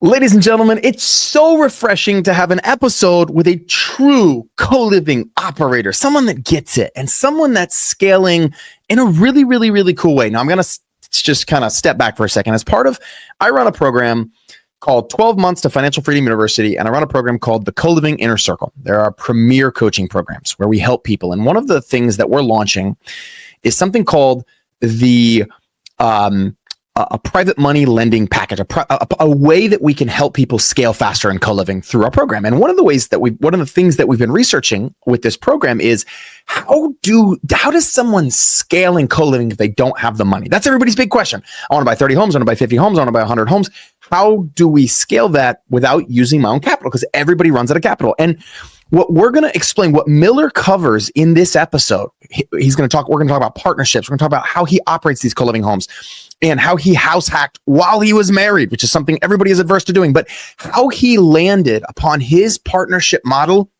Ladies and gentlemen, it's so refreshing to have an episode with a true co-living operator, someone that gets it and someone that's scaling in a really, really, really cool way. Now, I'm going to just kind of step back for a second. I run a program called 12 Months to Financial Freedom University, and I run a program called the CoLiving Inner Circle. There are premier coaching programs where we help people. And one of the things that we're launching is something called the a private money lending package, a way that we can help people scale faster in co-living through our program. And one of the things that we've been researching with this program is how does someone scale in co-living if they don't have the money? That's everybody's big question. I want to buy 30 homes, I want to buy 50 homes, I want to buy 100 homes. How do we scale that without using my own capital? Because everybody runs out of capital. And what we're going to explain, what Miller covers in this episode, we're going to talk about partnerships. We're going to talk about how he operates these co-living homes and how he house hacked while he was married, which is something everybody is adverse to doing, but how he landed upon his partnership model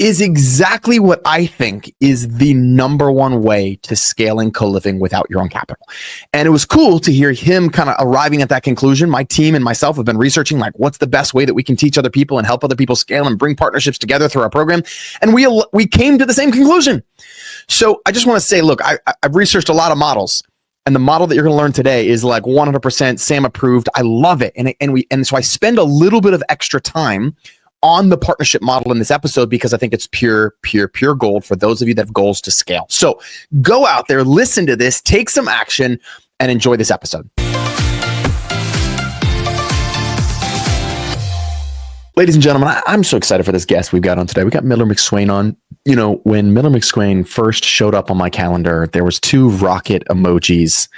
is exactly what I think is the number one way to scaling co-living without your own capital. And it was cool to hear him kind of arriving at that conclusion. My team and myself have been researching what's the best way that we can teach other people and help other people scale and bring partnerships together through our program. And we came to the same conclusion. So I just want to say, look, I've researched a lot of models. And the model that you're going to learn today is 100% Sam approved. I love it. And so I spend a little bit of extra time on the partnership model in this episode because I think it's pure gold for those of you that have goals to scale. So go out there, listen to this, take some action, and enjoy this episode. Ladies and gentlemen, I'm so excited for this guest we've got on today. We got Miller McSwain on. You know, when Miller McSwain first showed up on my calendar, there was 2 rocket emojis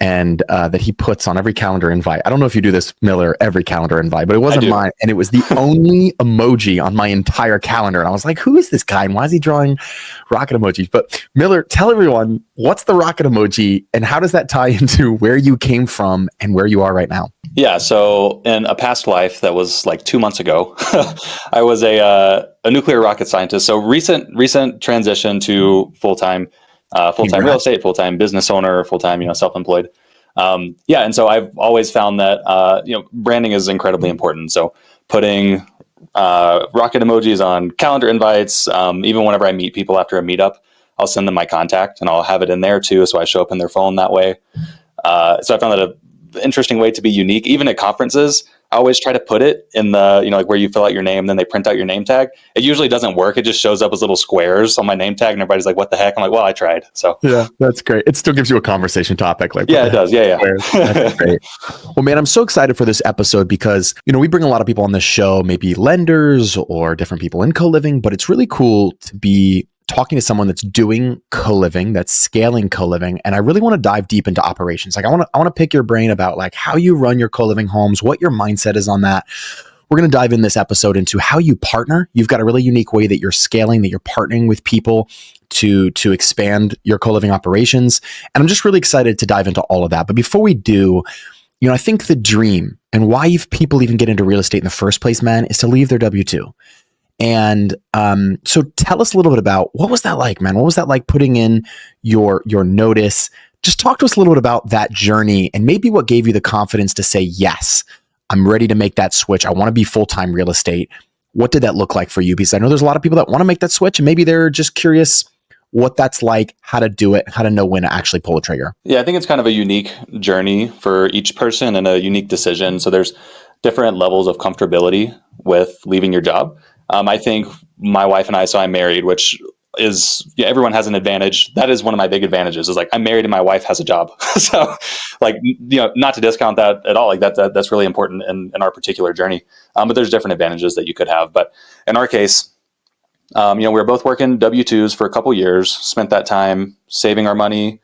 and that he puts on every calendar invite. I don't know if you do this, Miller, every calendar invite, but it wasn't mine. And it was the only emoji on my entire calendar. And I was like, who is this guy? And why is he drawing rocket emojis? But Miller, tell everyone, what's the rocket emoji and how does that tie into where you came from and where you are right now? Yeah. So in a past life that was 2 months ago, I was a nuclear rocket scientist. So recent transition to full-time real estate, full-time business owner, full-time, self-employed. And so I've always found that, branding is incredibly important. So putting rocket emojis on calendar invites, even whenever I meet people after a meetup, I'll send them my contact and I'll have it in there too. So I show up in their phone that way. So I found that an interesting way to be unique. Even at conferences, I always try to put it in the, where you fill out your name, then they print out your name tag. It usually doesn't work. It just shows up as little squares on my name tag and everybody's like, what the heck? I'm like, well, I tried. So yeah, that's great. It still gives you a conversation topic. Yeah, it does. Yeah. That's great. Well, man, I'm so excited for this episode because, we bring a lot of people on this show, maybe lenders or different people in co-living, but it's really cool to be talking to someone that's doing co-living, that's scaling co-living. And I really want to dive deep into operations. I want to pick your brain about how you run your co-living homes, what your mindset is on that. We're going to dive in this episode into how you partner. You've got a really unique way that you're scaling, that you're partnering with people to expand your co-living operations. And I'm just really excited to dive into all of that. But before we do, I think the dream and why people even get into real estate in the first place, man, is to leave their W-2. And so tell us a little bit about what was that like, man? What was that like putting in your notice? Just talk to us a little bit about that journey and maybe what gave you the confidence to say, yes, I'm ready to make that switch. I want to be full-time real estate. What did that look like for you? Because I know there's a lot of people that want to make that switch and maybe they're just curious what that's like, how to do it, how to know when to actually pull the trigger. Yeah, I think it's kind of a unique journey for each person and a unique decision. So there's different levels of comfortability with leaving your job. I think my wife and I, so I'm married, which is, everyone has an advantage. That is one of my big advantages is I'm married and my wife has a job. So not to discount that at all. That's really important in our particular journey. But there's different advantages that you could have. But in our case, we were both working W-2s for a couple years, spent that time saving our money,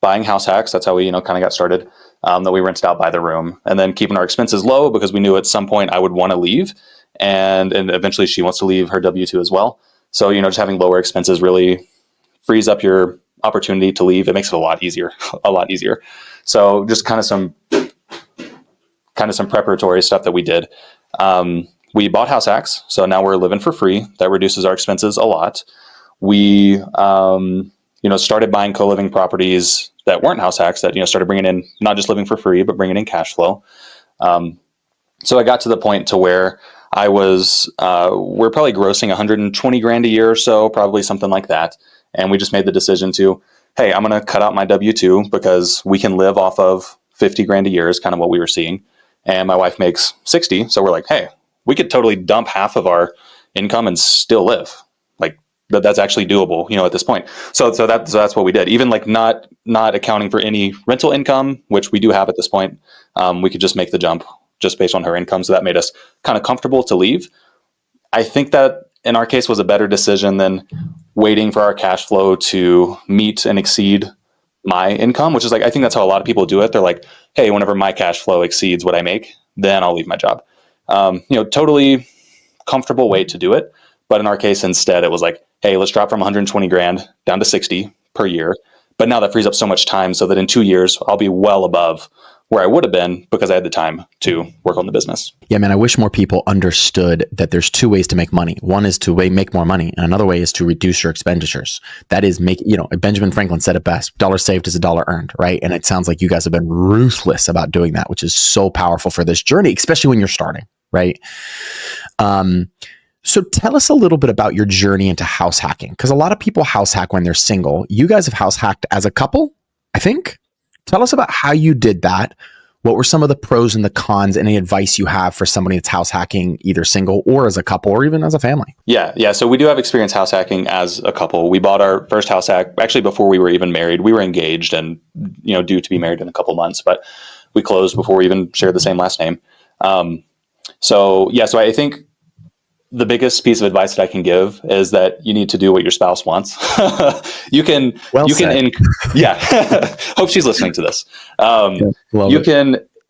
buying house hacks. That's how we, kind of got started, that we rented out by the room and then keeping our expenses low because we knew at some point I would want to leave. And eventually she wants to leave her W-2 as well. So, just having lower expenses really frees up your opportunity to leave. It makes it a lot easier. So just kind of some preparatory stuff that we did. We bought house hacks. So now we're living for free. That reduces our expenses a lot. We, started buying co-living properties that weren't house hacks that, started bringing in, not just living for free, but bringing in cash flow. So I got to the point to where we're probably grossing 120 grand a year or so, probably something like that. And we just made the decision to, hey, I'm going to cut out my W-2 because we can live off of 50 grand a year is kind of what we were seeing. And my wife makes 60. So we're like, hey, we could totally dump half of our income and still live. Like that's actually doable, at this point. So that's what we did. Even like not accounting for any rental income, which we do have at this point. We could just make the jump just based on her income. So that made us kind of comfortable to leave. I think that in our case was a better decision than waiting for our cash flow to meet and exceed my income, which is like, I think that's how a lot of people do it. They're like, hey, whenever my cash flow exceeds what I make, then I'll leave my job. Totally comfortable way to do it. But in our case, instead, it was like, hey, let's drop from 120 grand down to 60 per year. But now that frees up so much time so that in 2 years, I'll be well above where I would have been because I had the time to work on the business. Yeah, man, I wish more people understood that there's two ways to make money. One is to make more money, and another way is to reduce your expenditures. That is Benjamin Franklin said it best, dollar saved is a dollar earned, right? And it sounds like you guys have been ruthless about doing that, which is so powerful for this journey, especially when you're starting, right? So tell us a little bit about your journey into house hacking, because a lot of people house hack when they're single. You guys have house hacked as a couple, I think. Tell us about how you did that. What were some of the pros and the cons? Any advice you have for somebody that's house hacking either single or as a couple or even as a family? Yeah. So we do have experience house hacking as a couple. We bought our first house hack actually before we were even married. We were engaged and due to be married in a couple months, but we closed before we even shared the same last name. So I think the biggest piece of advice that I can give is that you need to do what your spouse wants. Hope she's listening to this.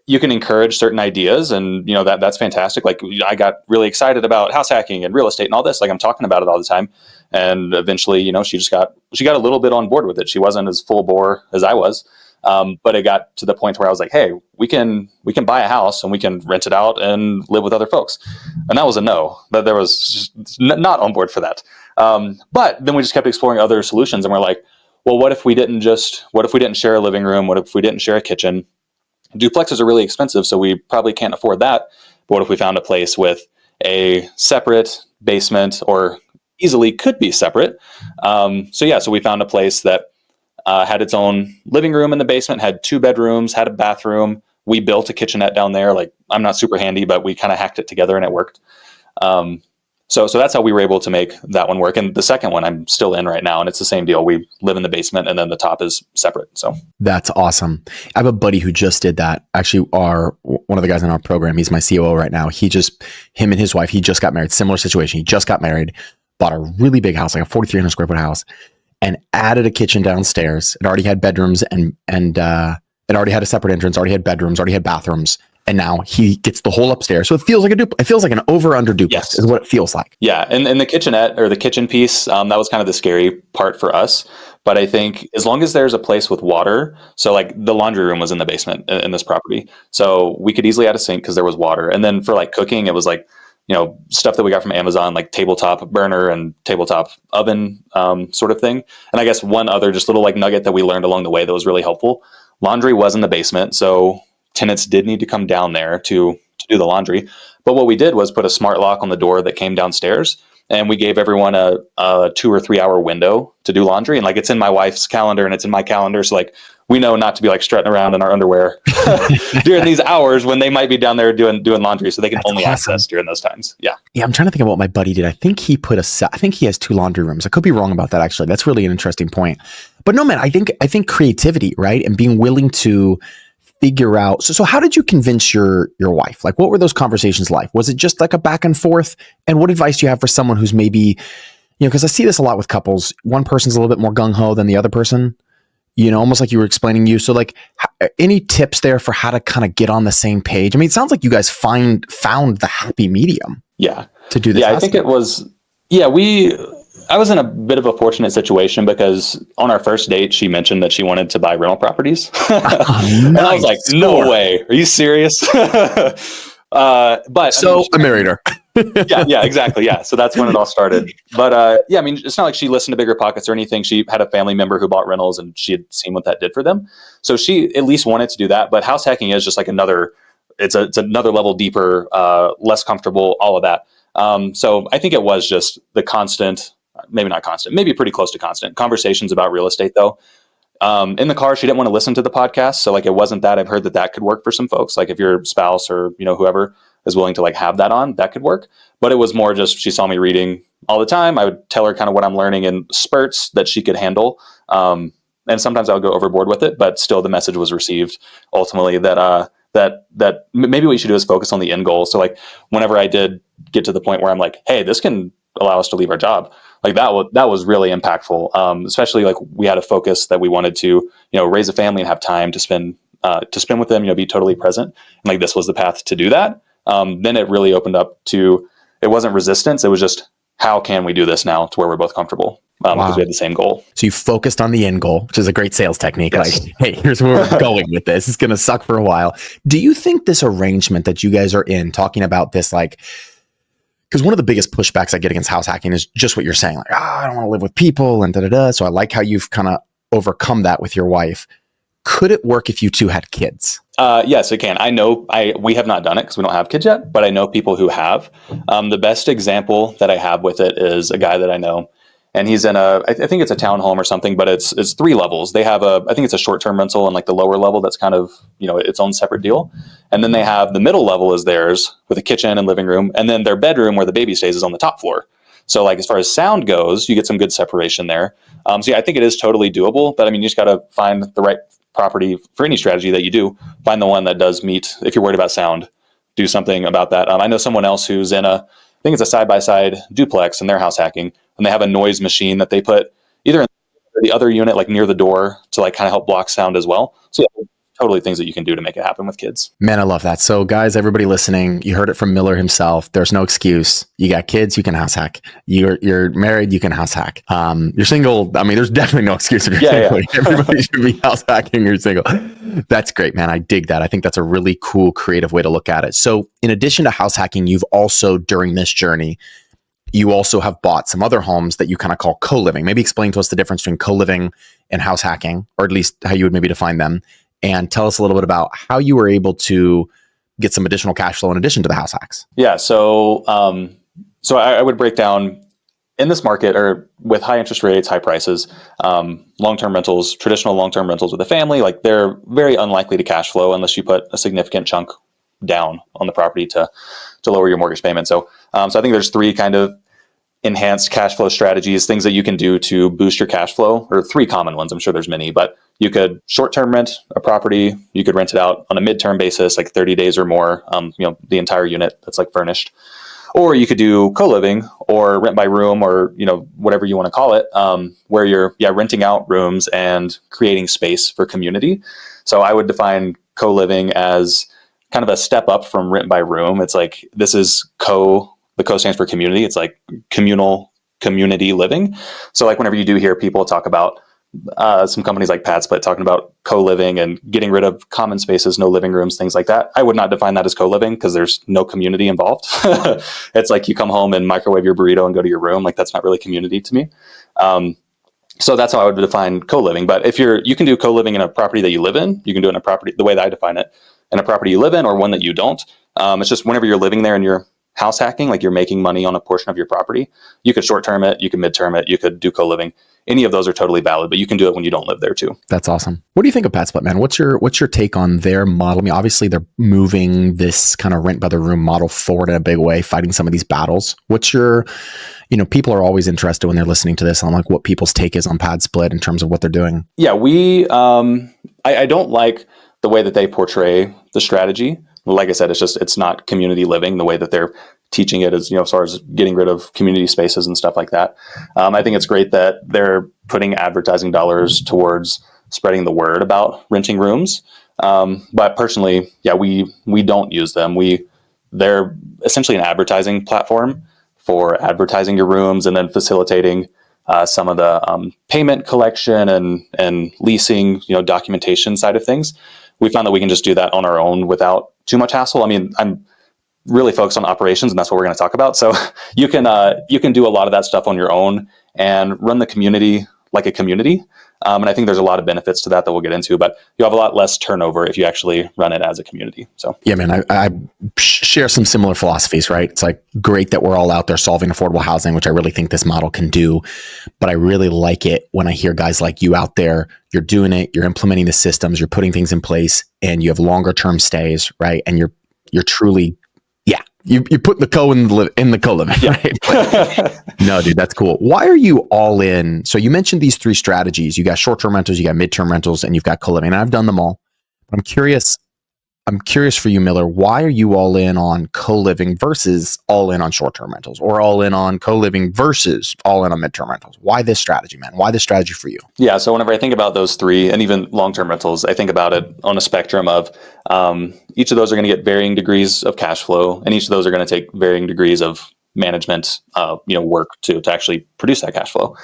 You can encourage certain ideas, and that's fantastic. Like I got really excited about house hacking and real estate and all this. Like I'm talking about it all the time. And eventually, she got a little bit on board with it. She wasn't as full bore as I was. But it got to the point where I was like, hey, we can buy a house and we can rent it out and live with other folks. And that was a no. That there was just not on board for that. But then we just kept exploring other solutions, and we're like, well, what if we didn't share a living room? What if we didn't share a kitchen? Duplexes are really expensive, so we probably can't afford that. But what if we found a place with a separate basement, or easily could be separate? So we found a place that had its own living room in the basement, had 2 bedrooms, had a bathroom. We built a kitchenette down there. Like I'm not super handy, but we kind of hacked it together and it worked. So that's how we were able to make that one work. And the second one I'm still in right now, and it's the same deal. We live in the basement and then the top is separate. So that's awesome. I have a buddy who just did that. Actually, one of the guys in our program, he's my COO right now. Him and his wife, he just got married. Similar situation. He just got married, bought a really big house, like a 4,300 square foot house, and added a kitchen downstairs. It already had bedrooms and it already had a separate entrance, already had bedrooms, already had bathrooms. And now he gets the whole upstairs. So it feels like it feels like an over-under duplex. Yes. Is what it feels like. Yeah. And the kitchenette or the kitchen piece, that was kind of the scary part for us. But I think as long as there's a place with water, so like the laundry room was in the basement in this property. So we could easily add a sink because there was water. And then for like cooking, it was like, stuff that we got from Amazon, like tabletop burner and tabletop oven sort of thing. And I guess one other just little like nugget that we learned along the way that was really helpful. Laundry was in the basement. So tenants did need to come down there to do the laundry. But what we did was put a smart lock on the door that came downstairs. And we gave everyone a 2 or 3 hour window to do laundry. And like it's in my wife's calendar and it's in my calendar. So like we know not to be like strutting around in our underwear during these hours when they might be down there doing laundry. So they can only access during those times. Yeah. Yeah. I'm trying to think of what my buddy did. I think he has 2 laundry rooms. I could be wrong about that. Actually, that's really an interesting point. But no, man, I think creativity, right? And being willing to figure out. So how did you convince your wife? Like, what were those conversations like? Was it just like a back and forth? And what advice do you have for someone who's maybe, because I see this a lot with couples. One person's a little bit more gung-ho than the other person, almost like you were explaining you. So like any tips there for how to kind of get on the same page? I mean, it sounds like you guys found the happy medium. Yeah. To do this. Yeah, I think it was, I was in a bit of a fortunate situation because on our first date, she mentioned that she wanted to buy rental properties. And I was like, no way. Are you serious? But so I married her. yeah, exactly. Yeah. So that's when it all started. But it's not like she listened to Bigger Pockets or anything. She had a family member who bought rentals and she had seen what that did for them. So she at least wanted to do that. But house hacking is just like another it's another level deeper, less comfortable, all of that. So I think it was just the constant, maybe not constant, maybe pretty close to constant conversations about real estate though. In the car, she didn't want to listen to the podcast. So like, it wasn't that. I've heard that could work for some folks. Like if your spouse or, whoever is willing to like have that on, that could work. But it was more just, she saw me reading all the time. I would tell her kind of what I'm learning in spurts that she could handle. And sometimes I would go overboard with it, but still the message was received ultimately that maybe what you should do is focus on the end goal. So like whenever I did get to the point where I'm like, hey, this can allow us to leave our job, like that was really impactful. Especially like we had a focus that we wanted to, raise a family and have time to spend with them, be totally present. And like this was the path to do that. Then it really opened up to, it wasn't resistance. It was just, how can we do this now to where we're both comfortable? Because we had the same goal. So you focused on the end goal, which is a great sales technique. Yes. Like, hey, here's where we're going with this. It's going to suck for a while. Do you think this arrangement that you guys are in, talking about this, like, because one of the biggest pushbacks I get against house hacking is just what you're saying, like, I don't want to live with people and da-da-da. So I like how you've kind of overcome that with your wife. Could it work if you two had kids? Yes, it can. I know we have not done it because we don't have kids yet, but I know people who have. The best example that I have with it is a guy that I know, and he's in I think it's a townhome or something, but it's 3 levels. They have I think it's a short-term rental, and like the lower level, that's kind of, its own separate deal. And then they have the middle level is theirs with a kitchen and living room. And then their bedroom where the baby stays is on the top floor. So like, as far as sound goes, you get some good separation there. So yeah, I think it is totally doable, but I mean, you just got to find the right property for any strategy that you do. Find the one that does meet, if you're worried about sound, do something about that. I know someone else who's in I think it's a side-by-side duplex, and they're house hacking, and they have a noise machine that they put either in the other unit, like near the door, to like kind of help block sound as well. So yeah, totally things that you can do to make it happen with kids. Man, I love that. So guys, everybody listening, you heard it from Miller himself. There's no excuse. You got kids, you can house hack. You're married, you can house hack. You're single. I mean, there's definitely no excuse if you're single. Yeah. Everybody should be house hacking. You're single. That's great, man. I dig that. I think that's a really cool, creative way to look at it. So in addition to house hacking, you've also, during this journey, you also have bought some other homes that you kind of call co-living. Maybe explain to us the difference between co-living and house hacking, or at least how you would maybe define them. And tell us a little bit about how you were able to get some additional cash flow in addition to the house hacks. Yeah. So I would break down in this market, or with high interest rates, high prices, long-term rentals, traditional long-term rentals with a family, like they're very unlikely to cash flow unless you put a significant chunk down on the property to lower your mortgage payment. So I think there's 3 kind of enhanced cash flow strategies, things that you can do to boost your cash flow, or 3 common ones. I'm sure there's many, but you could short-term rent a property. You could rent it out on a midterm basis, like 30 days or more, the entire unit that's like furnished. Or you could do co-living or rent by room, or, whatever you want to call it, where you're renting out rooms and creating space for community. So I would define co-living as kind of a step up from rent by room. It's like, this is the co stands for community. It's like communal community living. So like whenever you do hear people talk about some companies like PadSplit talking about co-living and getting rid of common spaces, no living rooms, things like that, I would not define that as co-living, because there's no community involved. It's like you come home and microwave your burrito and go to your room. Like, that's not really community to me. So that's how I would define co-living. But if you can do co-living in a property that you live in, you can do it in a property, the way that I define it, in a property you live in, or one that you don't. It's just whenever you're living there and you're house hacking, like you're making money on a portion of your property, you could short-term it, you could mid-term it, you could do co-living. Any of those are totally valid, but you can do it when you don't live there too. That's awesome. What do you think of PadSplit, man? What's your take on their model? I mean, obviously they're moving this kind of rent by the room model forward in a big way, fighting some of these battles. What's your, people are always interested when they're listening to this on like what people's take is on PadSplit in terms of what they're doing. Yeah, I don't like the way that they portray the strategy. Like I said, it's not community living the way that they're teaching it, as as far as getting rid of community spaces and stuff like that. I think it's great that they're putting advertising dollars towards spreading the word about renting rooms. But personally, we don't use them. They're essentially an advertising platform for advertising your rooms and then facilitating some of the payment collection and leasing, documentation side of things. We found that we can just do that on our own without too much hassle. I mean, I'm really focused on operations, and that's what we're going to talk about. So you can do a lot of that stuff on your own and run the community like a community. And I think there's a lot of benefits to that we'll get into, but you have a lot less turnover if you actually run it as a community. So yeah, man, I share some similar philosophies, right? It's like great that we're all out there solving affordable housing, which I really think this model can do. But I really like it when I hear guys like you out there, you're doing it, you're implementing the systems, you're putting things in place, and you have longer term stays, right? And you're truly, yeah, you put the in the co-living, yeah. right? No, dude, that's cool. Why are you all in? So you mentioned these three strategies. You got short-term rentals, you got midterm rentals, and you've got co-living. And I've done them all. I'm curious for you, Miller, why are you all in on co-living versus all in on short-term rentals, or all in on co-living versus all in on midterm rentals? Why this strategy, man? Why this strategy for you? Yeah. So whenever I think about those three and even long-term rentals, I think about it on a spectrum of each of those are going to get varying degrees of cash flow, and each of those are going to take varying degrees of management, work to actually produce that cash flow.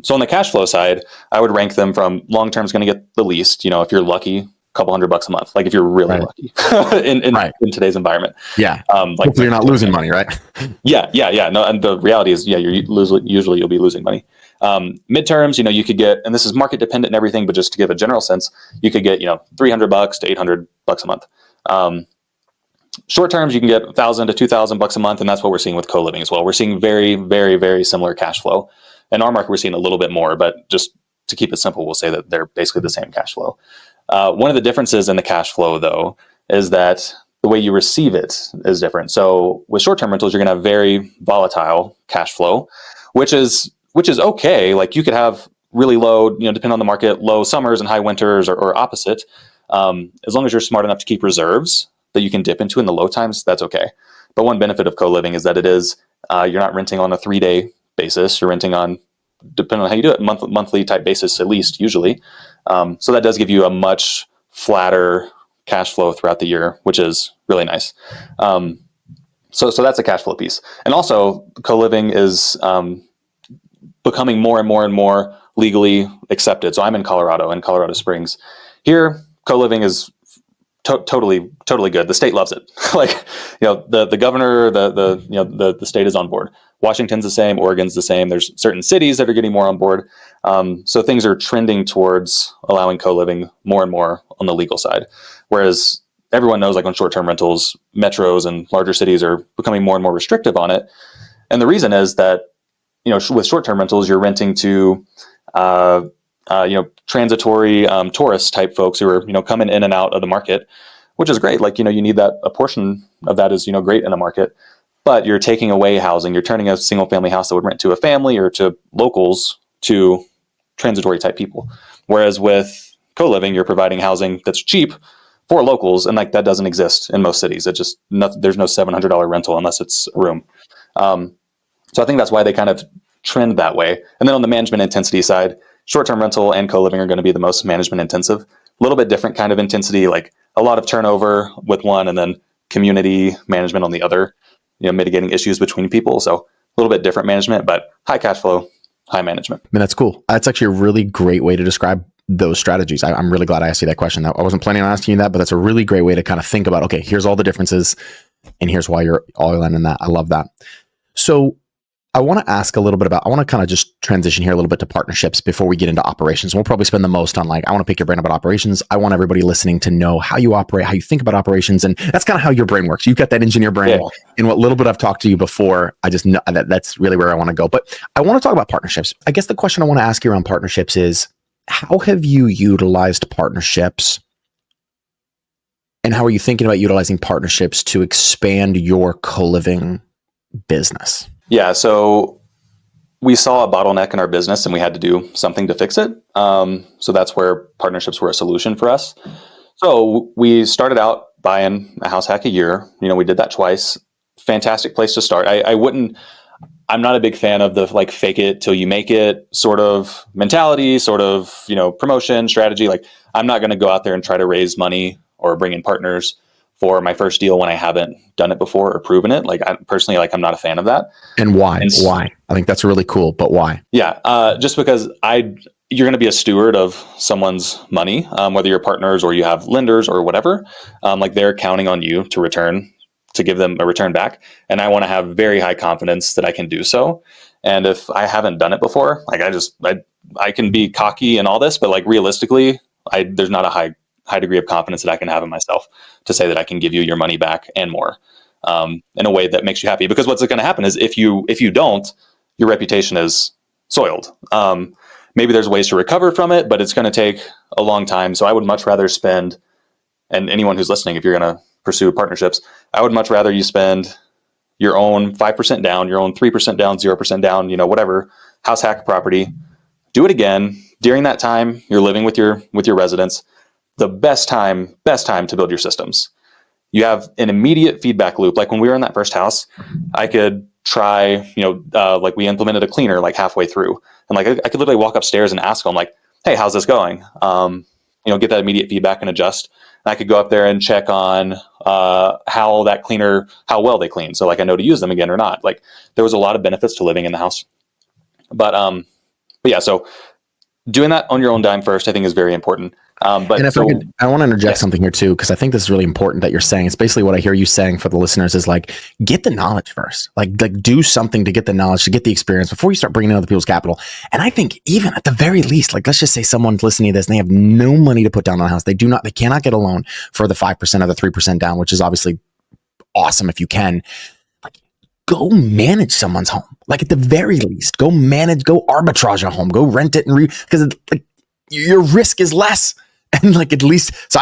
So on the cash flow side, I would rank them from long-term is going to get the least. If you're lucky, couple $100 a month, like if you're really lucky in today's environment. Yeah. Hopefully you're not losing money, right? Yeah. No, and the reality is, usually you'll be losing money. Midterms, you could get, and this is market dependent and everything, but just to give a general sense, you could get, $300 to $800 a month. Short terms, you can get $1,000 to $2,000 a month. And that's what we're seeing with co-living as well. We're seeing very, very, very similar cash flow. In our market, we're seeing a little bit more, but just to keep it simple, we'll say that they're basically the same cash flow. One of the differences in the cash flow, though, is that the way you receive it is different. So with short-term rentals, you're going to have very volatile cash flow, which is okay. Like you could have really low, depending on the market, low summers and high winters, or opposite. As long as you're smart enough to keep reserves that you can dip into in the low times, that's okay. But one benefit of co-living is that it is you're not renting on a 3-day basis. You're renting on, depending on how you do it, monthly type basis, at least usually. So that does give you a much flatter cash flow throughout the year, which is really nice. So that's a cash flow piece. And also co-living is becoming more and more and more legally accepted. So I'm in Colorado Springs. Here, co-living is totally good. The state loves it. The governor, the state is on board. Washington's the same. Oregon's the same. There's certain cities that are getting more on board. So things are trending towards allowing co-living more and more on the legal side. Whereas everyone knows, like on short-term rentals, metros and larger cities are becoming more and more restrictive on it. And the reason is that, with short-term rentals, you're renting to, transitory tourist type folks who are, coming in and out of the market, which is great. Like, you need that, a portion of that is, great in the market. But you're taking away housing. You're turning a single family house that would rent to a family or to locals to transitory type people. Whereas with co-living, you're providing housing that's cheap for locals. And like that doesn't exist in most cities. There's no $700 rental unless it's a room. So I think that's why they kind of trend that way. And then on the management intensity side, short-term rental and co-living are going to be the most management intensive. A little bit different kind of intensity, like a lot of turnover with one and then community management on the other. Mitigating issues between people. So a little bit different management, but high cash flow, high management. I mean, that's cool. That's actually a really great way to describe those strategies. I'm really glad I asked you that question. I wasn't planning on asking you that, but that's a really great way to kind of think about, okay, here's all the differences and here's why you're all in that. I love that. So I want to ask a little bit about, I want to kind of just transition here a little bit to partnerships before we get into operations. We'll probably spend the most on I want to pick your brain about operations. I want everybody listening to know how you operate, how you think about operations. And that's kind of how your brain works. You've got that engineer brain. Yeah. And what little bit I've talked to you before, I just know that's really where I want to go. But I want to talk about partnerships. I guess the question I want to ask you around partnerships is, how have you utilized partnerships? And how are you thinking about utilizing partnerships to expand your co-living business? Yeah, so we saw a bottleneck in our business and we had to do something to fix it. So that's where partnerships were a solution for us. So we started out buying a house hack a year. We did that twice. Fantastic place to start. I'm not a big fan of the fake it till you make it sort of mentality, sort of, promotion strategy. I'm not going to go out there and try to raise money or bring in partners for my first deal when I haven't done it before or proven it. I'm not a fan of that. And why? Why? I think that's really cool, but why? Yeah. Just because you're going to be a steward of someone's money, whether you're partners or you have lenders or whatever, they're counting on you to return to give them a return back. And I want to have very high confidence that I can do so. And if I haven't done it before, like I can be cocky and all this, but like realistically, there's not a high degree of confidence that I can have in myself to say that I can give you your money back and more, in a way that makes you happy. Because what's going to happen is if you don't, your reputation is soiled. Maybe there's ways to recover from it, but it's going to take a long time. So I would much rather spend, and anyone who's listening, if you're going to pursue partnerships, I would much rather you spend your own 5% down, your own 3% down, 0% down, whatever, house hack property, do it again. During that time, you're living with your residents. The best time to build your systems. You have an immediate feedback loop. Like when we were in that first house, I could try, like we implemented a cleaner like halfway through. And like I could literally walk upstairs and ask them like, hey, how's this going? Get that immediate feedback and adjust. And I could go up there and check on how well they clean. So like I know to use them again or not. Like there was a lot of benefits to living in the house. But yeah, so doing that on your own dime first, I think is very important. But and if I want to interject something here too, because I think this is really important that you're saying. It's basically what I hear you saying for the listeners is like, get the knowledge first, like do something to get the knowledge, to get the experience before you start bringing in other people's capital. And I think even at the very least, like, let's just say someone's listening to this and they have no money to put down on a house. They cannot get a loan for the 5% or the 3% down, which is obviously awesome if you can. Go manage someone's home. Like at the very least, go arbitrage a home, go rent it because like your risk is less. And like at least, so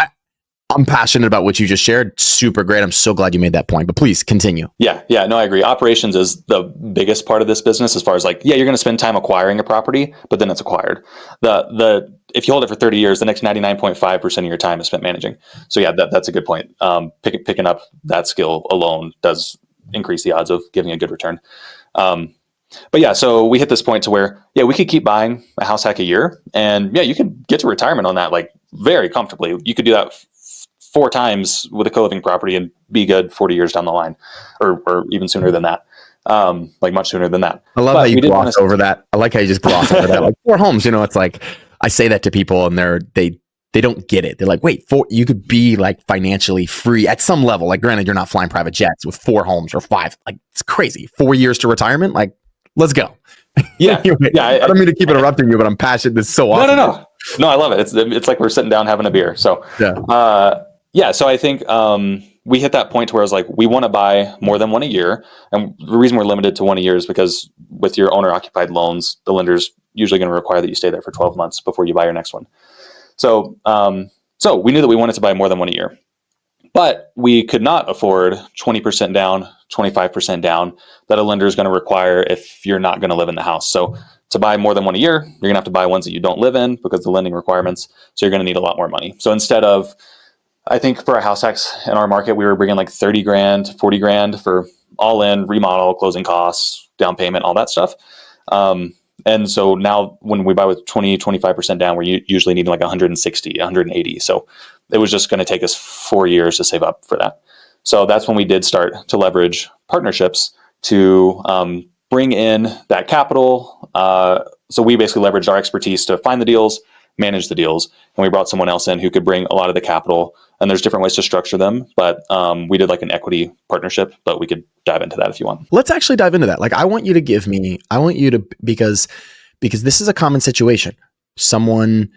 I'm passionate about what you just shared. Super great. I'm so glad you made that point, but please continue. Yeah. No, I agree. Operations is the biggest part of this business as far as like, yeah, you're going to spend time acquiring a property, but then it's acquired. If you hold it for 30 years, the next 99.5% of your time is spent managing. So yeah, that's a good point. Picking up that skill alone does increase the odds of giving a good return. But yeah, so we hit this point to where, yeah, we could keep buying a house hack a year and yeah, you could get to retirement on that like very comfortably. You could do that 4 times with a co-living property and be good 40 years down the line or even sooner than that. Like much sooner than that. I love how you gloss over that. I like how you just gloss over that. Like 4 homes, it's like, I say that to people and they don't get it. They're like, wait, you could be like financially free at some level. Like granted, you're not flying private jets with 4 homes or 5. Like it's crazy. 4 years to retirement. Like, let's go. Yeah. I don't mean to keep interrupting you, but I'm passionate. This is so awesome. No, I love it. It's like we're sitting down having a beer. So yeah. So I think we hit that point where I was like, we want to buy more than one a year. And the reason we're limited to one a year is because with your owner occupied loans, the lender's usually going to require that you stay there for 12 months before you buy your next one. So we knew that we wanted to buy more than one a year, but we could not afford 20% down, 25% down that a lender is going to require if you're not going to live in the house. So to buy more than one a year, you're going to have to buy ones that you don't live in because of the lending requirements. So you're going to need a lot more money. So instead of, I think for our house hacks in our market, we were bringing like 30 grand, 40 grand for all in remodel, closing costs, down payment, all that stuff. And so now when we buy with 20, 25% down, we're usually needing like 160, 180. So it was just going to take us 4 years to save up for that. So that's when we did start to leverage partnerships to bring in that capital. So we basically leveraged our expertise to find the deals, manage the deals, and we brought someone else in who could bring a lot of the capital. And there's different ways to structure them, but we did like an equity partnership, but we could dive into that if you want. Let's actually dive into that. Like because this is a common situation. Someone,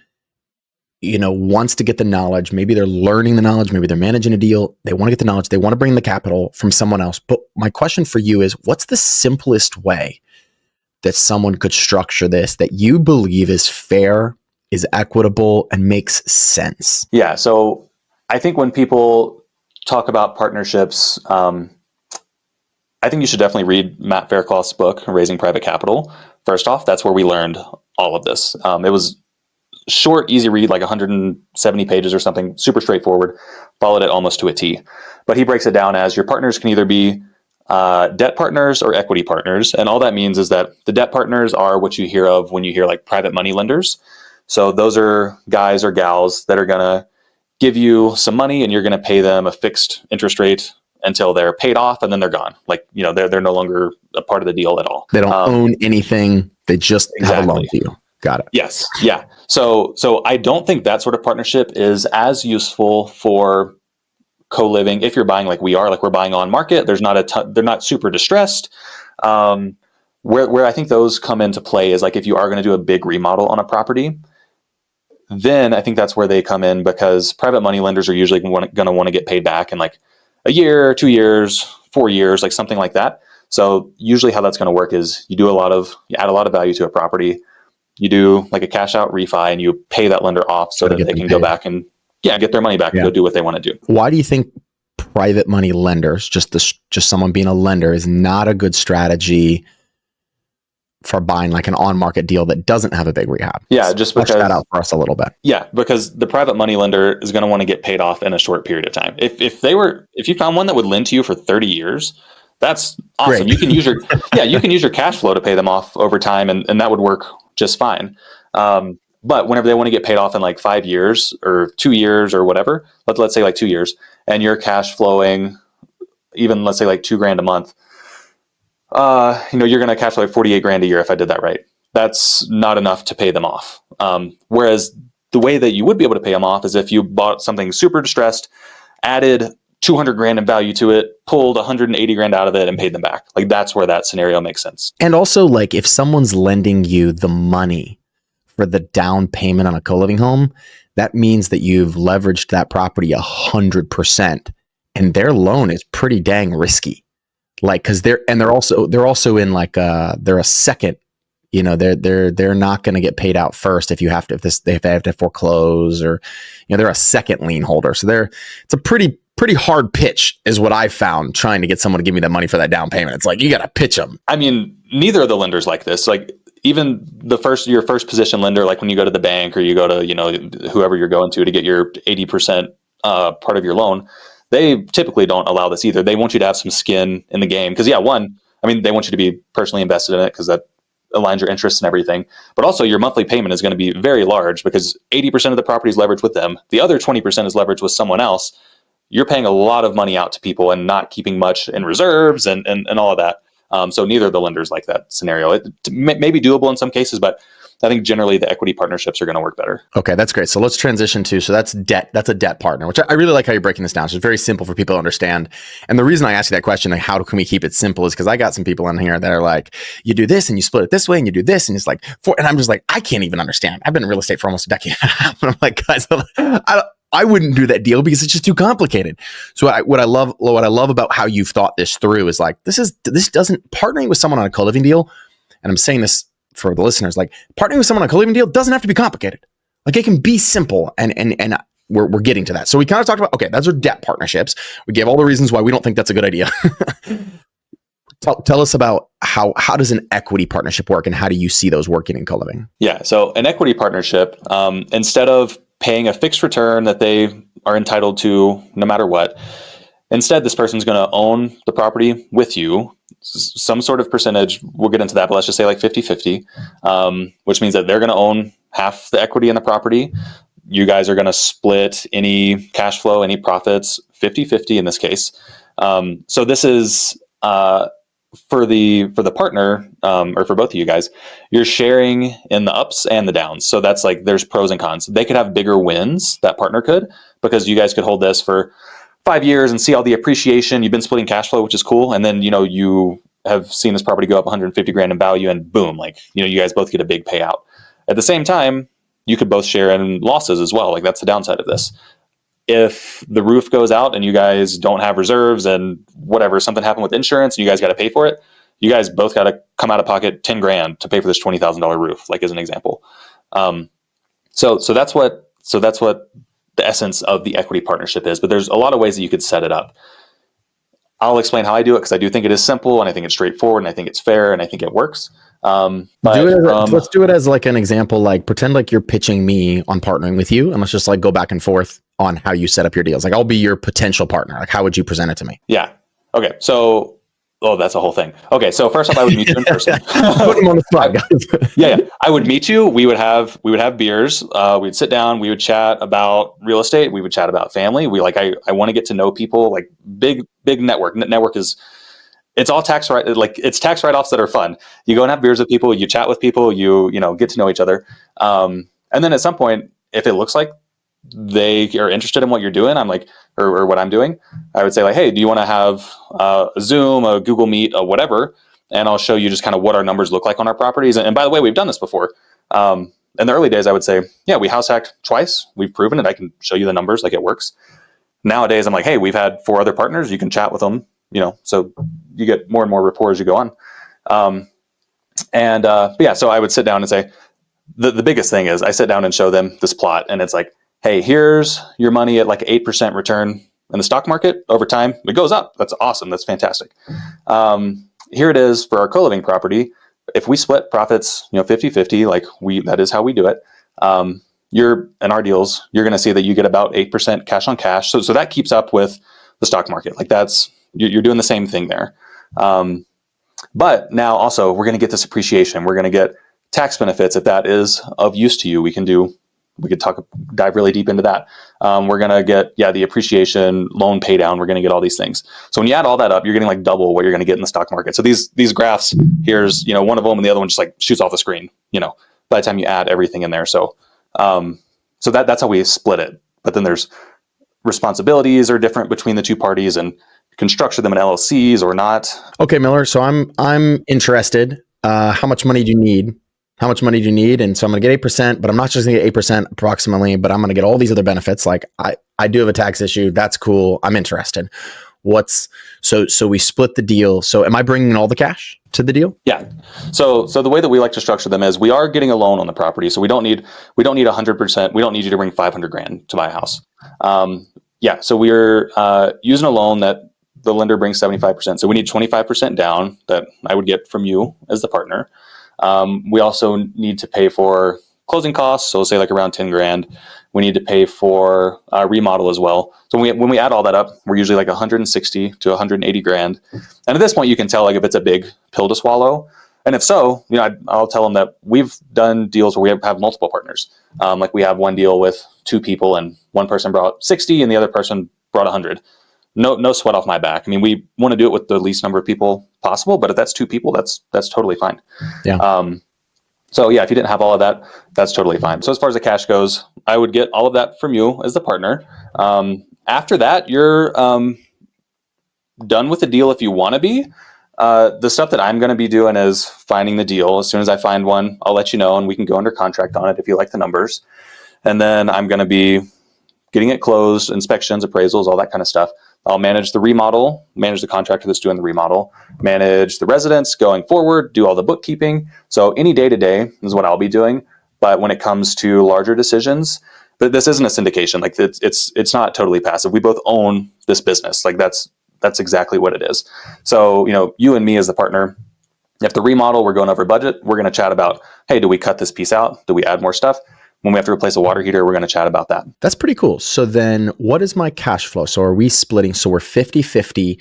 wants to get the knowledge. Maybe they're learning the knowledge. Maybe they're managing a deal. They want to get the knowledge. They want to bring the capital from someone else. But my question for you is, what's the simplest way that someone could structure this that you believe is fair, is equitable, and makes sense? Yeah. So I think when people talk about partnerships, I think you should definitely read Matt Fairclough's book, Raising Private Capital. First off, that's where we learned all of this. It was short, easy read, like 170 pages or something, super straightforward, followed it almost to a T. But he breaks it down as your partners can either be debt partners or equity partners. And all that means is that the debt partners are what you hear of when you hear like private money lenders. So those are guys or gals that are going to give you some money and you're going to pay them a fixed interest rate until they're paid off and then they're gone. Like, they're no longer a part of the deal at all. They don't own anything. They just have a loan to you. Got it. Yes. Yeah. So I don't think that sort of partnership is as useful for co-living, if you're buying like we are, like we're buying on market, there's not a ton, they're not super distressed. Where I think those come into play is like if you are going to do a big remodel on a property, then I think that's where they come in, because private money lenders are usually going to want to get paid back in like a year, 2 years, 4 years, like something like that. So usually how that's going to work is you add a lot of value to a property. You do like a cash out refi and you pay that lender off so that they can go back and get their money back and go do what they want to do. Why do you think private money lenders, just someone being a lender, is not a good strategy for buying like an on-market deal that doesn't have a big rehab? Yeah, just flesh because that out for us a little bit. Yeah, because the private money lender is going to want to get paid off in a short period of time. If you found one that would lend to you for 30 years, that's awesome. Great. You can use your cash flow to pay them off over time, and that would work just fine. But whenever they want to get paid off in like 5 years or 2 years or whatever, let's say like 2 years, and you're cash flowing even, let's say like $2,000 a month, you're going to cash flow like 48 grand a year if I did that right. That's not enough to pay them off. Whereas the way that you would be able to pay them off is if you bought something super distressed, added 200 grand in value to it, pulled 180 grand out of it and paid them back. Like that's where that scenario makes sense. And also, like, if someone's lending you the money for the down payment on a co-living home, that means that you've leveraged that property 100%, and their loan is pretty dang risky. Like, because they're also in like they're a second, they're not going to get paid out first if they have to foreclose, or they're a second lien holder. So it's a pretty hard pitch is what I found, trying to get someone to give me that money for that down payment. It's like, you got to pitch them. I mean, neither of the lenders like this. Like even your first position lender, like when you go to the bank or you go to, whoever you're going to get your 80% part of your loan, they typically don't allow this either. They want you to have some skin in the game. Because they want you to be personally invested in it because that aligns your interests and everything. But also your monthly payment is going to be very large because 80% of the property is leveraged with them. The other 20% is leveraged with someone else. You're paying a lot of money out to people and not keeping much in reserves and all of that. So neither of the lenders like that scenario. It may be doable in some cases, but I think generally the equity partnerships are going to work better. Okay, that's great. So let's transition to, so that's debt. That's a debt partner, which I really like how you're breaking this down. So it's very simple for people to understand. And the reason I ask you that question, like, how can we keep it simple, is because I got some people in here that are like, you do this and you split it this way and you do this. And it's like, and I'm just like, I can't even understand. I've been in real estate for almost a decade and a half. And I'm like, guys, I wouldn't do that deal because it's just too complicated. So what I love about how you've thought this through is like, this doesn't, partnering with someone on a co-living deal, and I'm saying this for the listeners, like, partnering with someone on a co-living deal doesn't have to be complicated. Like, it can be simple, and we're getting to that. So we kind of talked about, okay, those are debt partnerships. We gave all the reasons why we don't think that's a good idea. Tell us about how does an equity partnership work, and how do you see those working in co-living? Yeah, so an equity partnership, instead of paying a fixed return that they are entitled to no matter what, instead this person's going to own the property with you, some sort of percentage. We'll get into that, but let's just say like 50-50, which means that they're going to own half the equity in the property. You guys are going to split any cash flow, any profits, 50-50 in this case. So this is for the partner, or for both of you guys, you're sharing in the ups and the downs. So that's like, there's pros and cons. They could have bigger wins, that partner could, because you guys could hold this for 5 years and see all the appreciation. You've been splitting cash flow, which is cool. And then, you have seen this property go up 150 grand in value, and boom, like, you guys both get a big payout. At the same time, you could both share in losses as well. Like, that's the downside of this. If the roof goes out and you guys don't have reserves and whatever, something happened with insurance and you guys got to pay for it, you guys both got to come out of pocket 10 grand to pay for this $20,000 roof, like, as an example. So that's what the essence of the equity partnership is, but there's a lot of ways that you could set it up. I'll explain how I do it, because I do think it is simple, and I think it's straightforward, and I think it's fair, and I think it works. Let's do it as like an example. Like, pretend like you're pitching me on partnering with you, and let's just like go back and forth on how you set up your deals. Like, I'll be your potential partner. Like, how would you present it to me? Yeah. Okay. So, that's a whole thing. Okay. So first off, I would meet you in person. Put him on the spot, guys. Yeah. I would meet you. We would have beers. We'd sit down. We would chat about real estate. We would chat about family. I want to get to know people. Like, big network. Network is, it's all tax right. Like, it's tax write-offs that are fun. You go and have beers with people. You chat with people. You get to know each other. And then at some point, if it looks like they are interested in what you're doing, I'm like, or what I'm doing, I would say like, hey, do you want to have a Zoom, a Google Meet, a whatever, and I'll show you just kind of what our numbers look like on our properties. And by the way, we've done this before. In the early days, I would say, yeah, we house hacked twice. We've proven it. I can show you the numbers, like it works. Nowadays, I'm like, hey, we've had 4 other partners. You can chat with them, so you get more and more rapport as you go on. But yeah, so I would sit down and say, the biggest thing is I sit down and show them this plot, and it's like, hey, here's your money at like 8% return in the stock market over time. It goes up. That's awesome. That's fantastic. Here it is for our co-living property. If we split profits, 50-50, like that is how we do it. You're in our deals, you're going to see that you get about 8% cash on cash. So that keeps up with the stock market. Like you're doing the same thing there. But now also we're going to get this appreciation. We're going to get tax benefits. If that is of use to you, we could dive really deep into that. We're going to get, the appreciation, loan pay down. We're going to get all these things. So when you add all that up, you're getting like double what you're going to get in the stock market. So these graphs, here's, one of them, and the other one just like shoots off the screen, by the time you add everything in there. So that's how we split it. But then there's responsibilities are different between the two parties, and you can structure them in LLCs or not. Okay, Miller. So I'm interested. How much money do you need? How much money do you need? And so I'm going to get 8%, but I'm not just going to get 8% approximately, but I'm going to get all these other benefits. Like I do have a tax issue. That's cool. I'm interested. So we split the deal. So am I bringing all the cash to the deal? Yeah. So the way that we like to structure them is we are getting a loan on the property. So we don't need 100%. We don't need you to bring 500 grand to buy a house. So we're using a loan that the lender brings 75%. So we need 25% down that I would get from you as the partner. We also need to pay for closing costs. So let's say like around 10 grand. We need to pay for remodel as well. So when we add all that up, we're usually like 160 to 180 grand. And at this point, you can tell like if it's a big pill to swallow. And if so, I'll tell them that we've done deals where we have multiple partners. Like we have one deal with 2 people, and one person brought 60 and the other person brought 100. No sweat off my back. I mean, we want to do it with the least number of people possible, but if that's 2 people, that's totally fine. Yeah. So yeah, if you didn't have all of that, that's totally fine. So as far as the cash goes, I would get all of that from you as the partner. After that, you're done with the deal if you want to be. The stuff that I'm going to be doing is finding the deal. As soon as I find one, I'll let you know, and we can go under contract on it if you like the numbers. And then I'm going to be getting it closed, inspections, appraisals, all that kind of stuff. I'll manage the remodel, manage the contractor that's doing the remodel, manage the residents going forward, do all the bookkeeping. So any day-to-day is what I'll be doing. But when it comes to larger decisions, but this isn't a syndication. Like it's not totally passive. We both own this business. Like that's exactly what it is. So, you and me as the partner, if the remodel, we're going over budget, we're going to chat about, hey, do we cut this piece out? Do we add more stuff? When we have to replace a water heater, we're going to chat about that. That's pretty cool. So then what is my cash flow? So are we splitting? So we're 50-50.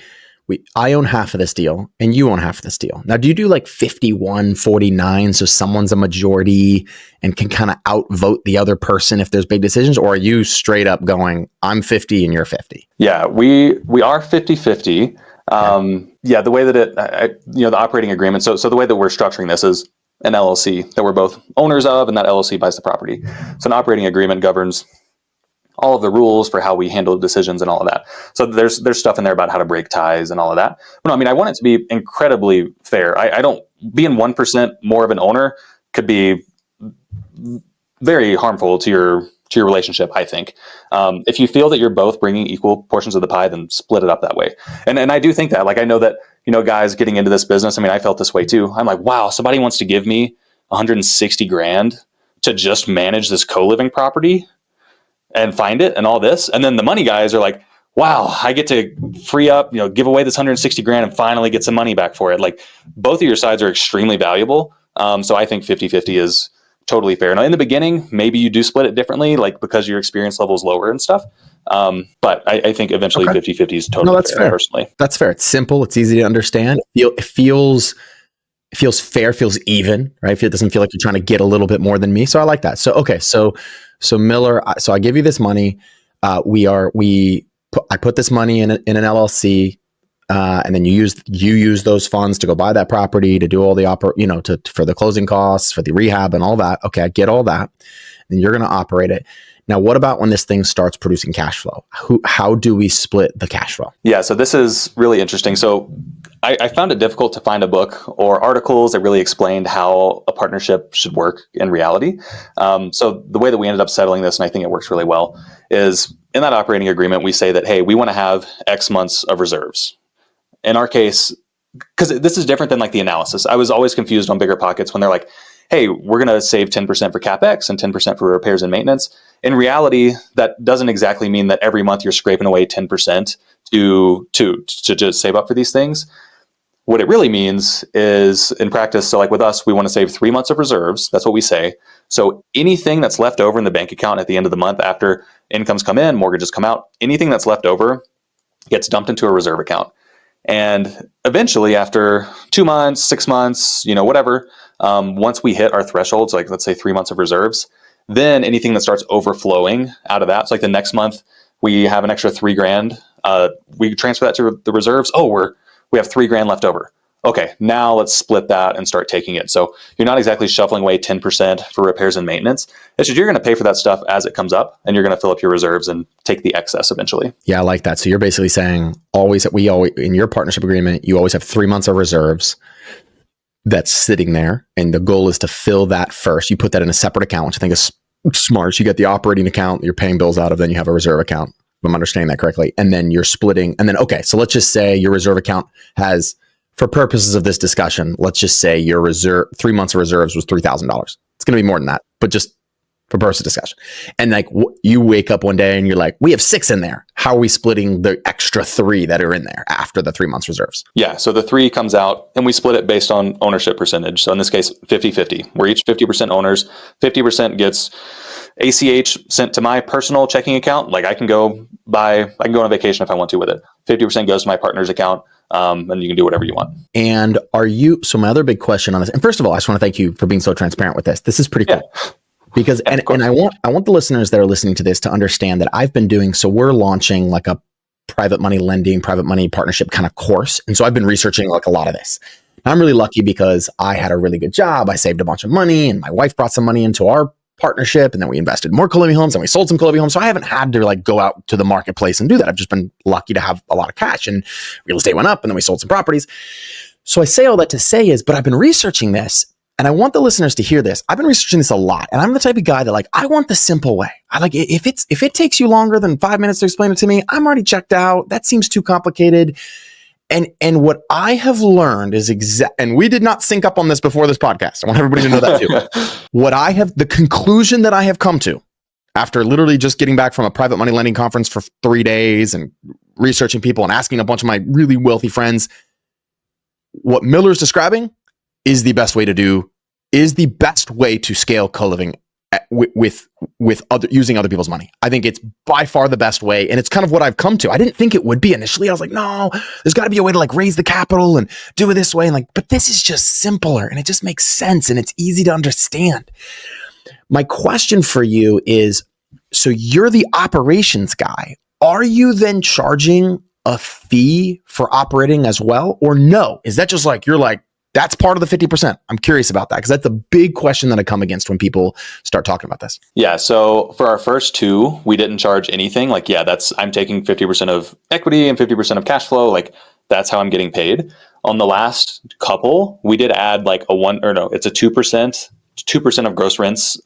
I own half of this deal and you own half of this deal. Now, do you do like 51-49? So someone's a majority and can kind of outvote the other person if there's big decisions? Or are you straight up going, I'm 50 and you're 50? Yeah, we are 50-50. Okay. The way that the operating agreement. So the way that we're structuring this is an LLC that we're both owners of, and that LLC buys the property. So an operating agreement governs all of the rules for how we handle decisions and all of that. So there's stuff in there about how to break ties and all of that. But no, I want it to be incredibly fair. I don't, being 1% more of an owner could be very harmful to your relationship, I think. If you feel that you're both bringing equal portions of the pie, then split it up that way. And I do think that, like, I know that, guys getting into this business, I felt this way too. I'm like, wow, somebody wants to give me 160 grand to just manage this co-living property and find it and all this. And then the money guys are like, wow, I get to free up, give away this 160 grand and finally get some money back for it. Like, both of your sides are extremely valuable. So I think 50-50 is totally fair. Now, in the beginning, maybe you do split it differently, like because your experience level is lower and stuff. But I think eventually 50-50 is totally fair, personally. That's fair. It's simple. It's easy to understand. It feels fair, feels even, right? It doesn't feel like you're trying to get a little bit more than me. So I like that. So, okay. So Miller, so I give you this money. I put this money in an LLC. and then you use those funds to go buy that property, to do all the for the closing costs, for the rehab and all that. Okay, I get all that. Then you're going to operate it. Now, what about when this thing starts producing cash flow? How do we split the cash flow? Yeah, so this is really interesting. So I found it difficult to find a book or articles that really explained how a partnership should work in reality. So the way that we ended up settling this, and I think it works really well, is in that operating agreement, we say that, hey, we want to have X months of reserves. In our case, because this is different than like the analysis. I was always confused on Bigger Pockets when they're like, hey, we're going to save 10% for CapEx and 10% for repairs and maintenance. In reality, that doesn't exactly mean that every month you're scraping away 10% to just save up for these things. What it really means is, in practice, so like with us, we want to save 3 months of reserves. That's what we say. So anything that's left over in the bank account at the end of the month after incomes come in, mortgages come out, anything that's left over gets dumped into a reserve account. And eventually, after 2 months, 6 months, whatever, once we hit our thresholds, like let's say 3 months of reserves, then anything that starts overflowing out of that, so like the next month we have an extra $3,000, we transfer that to the reserves. Oh, we have $3,000 left over. Okay, now let's split that and start taking it. So you're not exactly shuffling away 10% for repairs and maintenance. It's just you're going to pay for that stuff as it comes up, and you're going to fill up your reserves and take the excess eventually. Yeah, I like that. So you're basically saying we always in your partnership agreement, you always have 3 months of reserves that's sitting there, and the goal is to fill that first. You put that in a separate account, which I think is smart. So you get the operating account you're paying bills out of, then you have a reserve account. If I'm understanding that correctly. And then you're splitting. And then, okay, so let's just say your reserve account has, for purposes of this discussion, let's just say your 3 months of reserves was $3,000. It's going to be more than that, but just for purposes of discussion. And like you wake up one day and you're like, we have 6 in there. How are we splitting the extra 3 that are in there after the 3 months reserves? Yeah, so the 3 comes out and we split it based on ownership percentage. So in this case, 50-50. We're each 50% owners. 50% gets ACH sent to my personal checking account. Like I can go on a vacation if I want to with it. 50% goes to my partner's account. And you can do whatever you want. And so my other big question on this, and first of all, I just want to thank you for being so transparent with this. This is pretty cool. Yeah. Because, and I want the listeners that are listening to this to understand that I've been doing, so we're launching like a private money lending, private money partnership kind of course. And so I've been researching like a lot of this. And I'm really lucky because I had a really good job. I saved a bunch of money and my wife brought some money into our partnership, and then we invested more CoLiving homes and we sold some CoLiving homes. So I haven't had to like go out to the marketplace and do that. I've just been lucky to have a lot of cash, and real estate went up and then we sold some properties. So I say all that to say is, but I've been researching this, and I want the listeners to hear this. I've been researching this a lot, and I'm the type of guy that like, I want the simple way. I like if it takes you longer than 5 minutes to explain it to me, I'm already checked out. That seems too complicated. And what I have learned is and we did not sync up on this before this podcast. I want everybody to know that too. The conclusion that I have come to after literally just getting back from a private money lending conference for 3 days and researching people and asking a bunch of my really wealthy friends, what Miller's describing is the best way to scale co-living with using other people's money. I think it's by far the best way. And it's kind of what I've come to. I didn't think it would be initially. I was like, no, there's got to be a way to like raise the capital and do it this way. And like, but this is just simpler and it just makes sense and it's easy to understand. My question for you is, so you're the operations guy. Are you then charging a fee for operating as well? Or no? Is that just like, you're like, that's part of the 50%. I'm curious about that because that's a big question that I come against when people start talking about this. Yeah. So for our first 2, we didn't charge anything. Like, yeah, I'm taking 50% of equity and 50% of cash flow. Like that's how I'm getting paid. On the last couple, we did add like it's a 2% of gross rents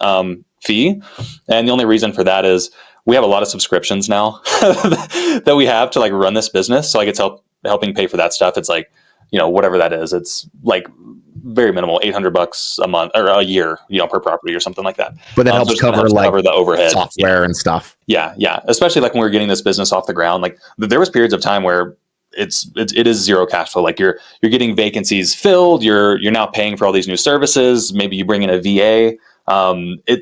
fee. And the only reason for that is we have a lot of subscriptions now that we have to like run this business. So like it's helping pay for that stuff. It's like, whatever that is, it's like very minimal, $800 a month or a year, per property or something like that. But that helps cover the overhead, software and stuff. Yeah. Yeah. Especially like when we were getting this business off the ground, like there was periods of time where it is zero cash flow. Like you're getting vacancies filled. You're now paying for all these new services. Maybe you bring in a VA.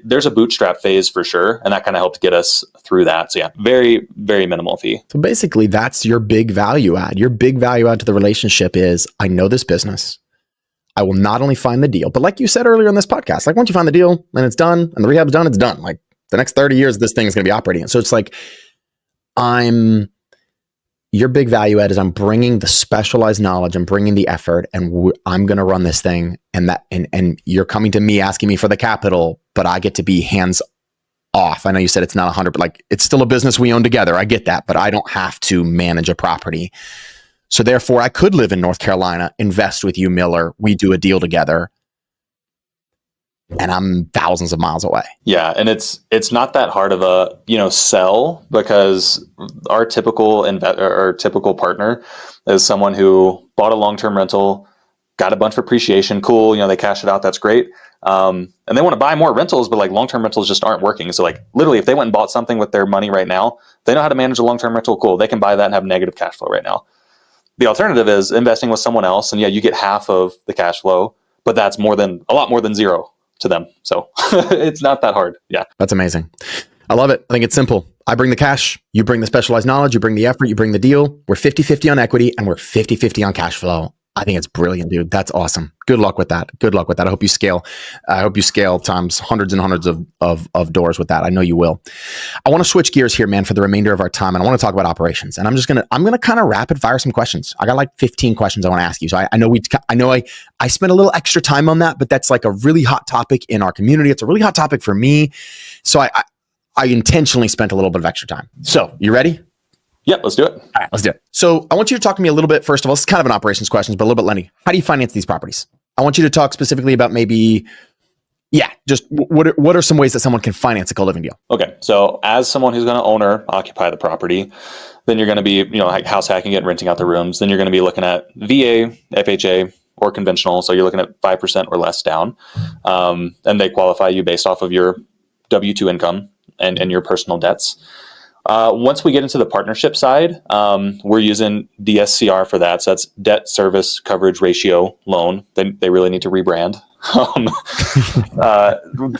There's a bootstrap phase for sure. And that kind of helped get us through that. So yeah, very, very minimal fee. So basically that's your big value add. Your big value add to the relationship is, I know this business. I will not only find the deal, but like you said earlier in this podcast, like once you find the deal and it's done and the rehab's done, it's done. Like the next 30 years, this thing is going to be operating. So it's like, your big value add is I'm bringing the specialized knowledge, I'm bringing the effort, and I'm going to run this thing. And you're coming to me asking me for the capital, but I get to be hands off. I know you said it's not 100, but like it's still a business we own together. I get that, but I don't have to manage a property. So therefore I could live in North Carolina, invest with you, Miller. We do a deal together and I'm thousands of miles away. Yeah. And it's not that hard of a, sell, because our typical or typical partner is someone who bought a long-term rental, got a bunch of appreciation. Cool. They cash it out. That's great. And they want to buy more rentals, but like long-term rentals just aren't working. So like literally if they went and bought something with their money right now, they know how to manage a long-term rental. Cool. They can buy that and have negative cash flow right now. The alternative is investing with someone else. And yeah, you get half of the cash flow, but that's a lot more than zero to them. So it's not that hard. Yeah. That's amazing. I love it. I think it's simple. I bring the cash, you bring the specialized knowledge, you bring the effort, you bring the deal. We're 50-50 on equity and we're 50-50 on cash flow. I think it's brilliant, dude. That's awesome. Good luck with that. Good luck with that. I hope you scale. I hope you scale times hundreds and hundreds of doors with that. I know you will. I want to switch gears here, man, for the remainder of our time. And I want to talk about operations. And I'm going to kind of rapid fire some questions. I got like 15 questions I want to ask you. So I spent a little extra time on that, but that's like a really hot topic in our community. It's a really hot topic for me. So I intentionally spent a little bit of extra time. So you ready? Yep, let's do it. All right, let's do it. So I want you to talk to me a little bit, first of all, it's kind of an operations question, but a little bit lengthy. How do you finance these properties? I want you to talk specifically about just what are some ways that someone can finance a co-living deal? Okay. So as someone who's going to own or occupy the property, then you're going to be, like house hacking it and renting out the rooms. Then you're going to be looking at VA, FHA, or conventional. So you're looking at 5% or less down. And they qualify you based off of your W-2 income and your personal debts. Once we get into the partnership side, we're using DSCR for that. So that's debt service coverage ratio loan. They really need to rebrand.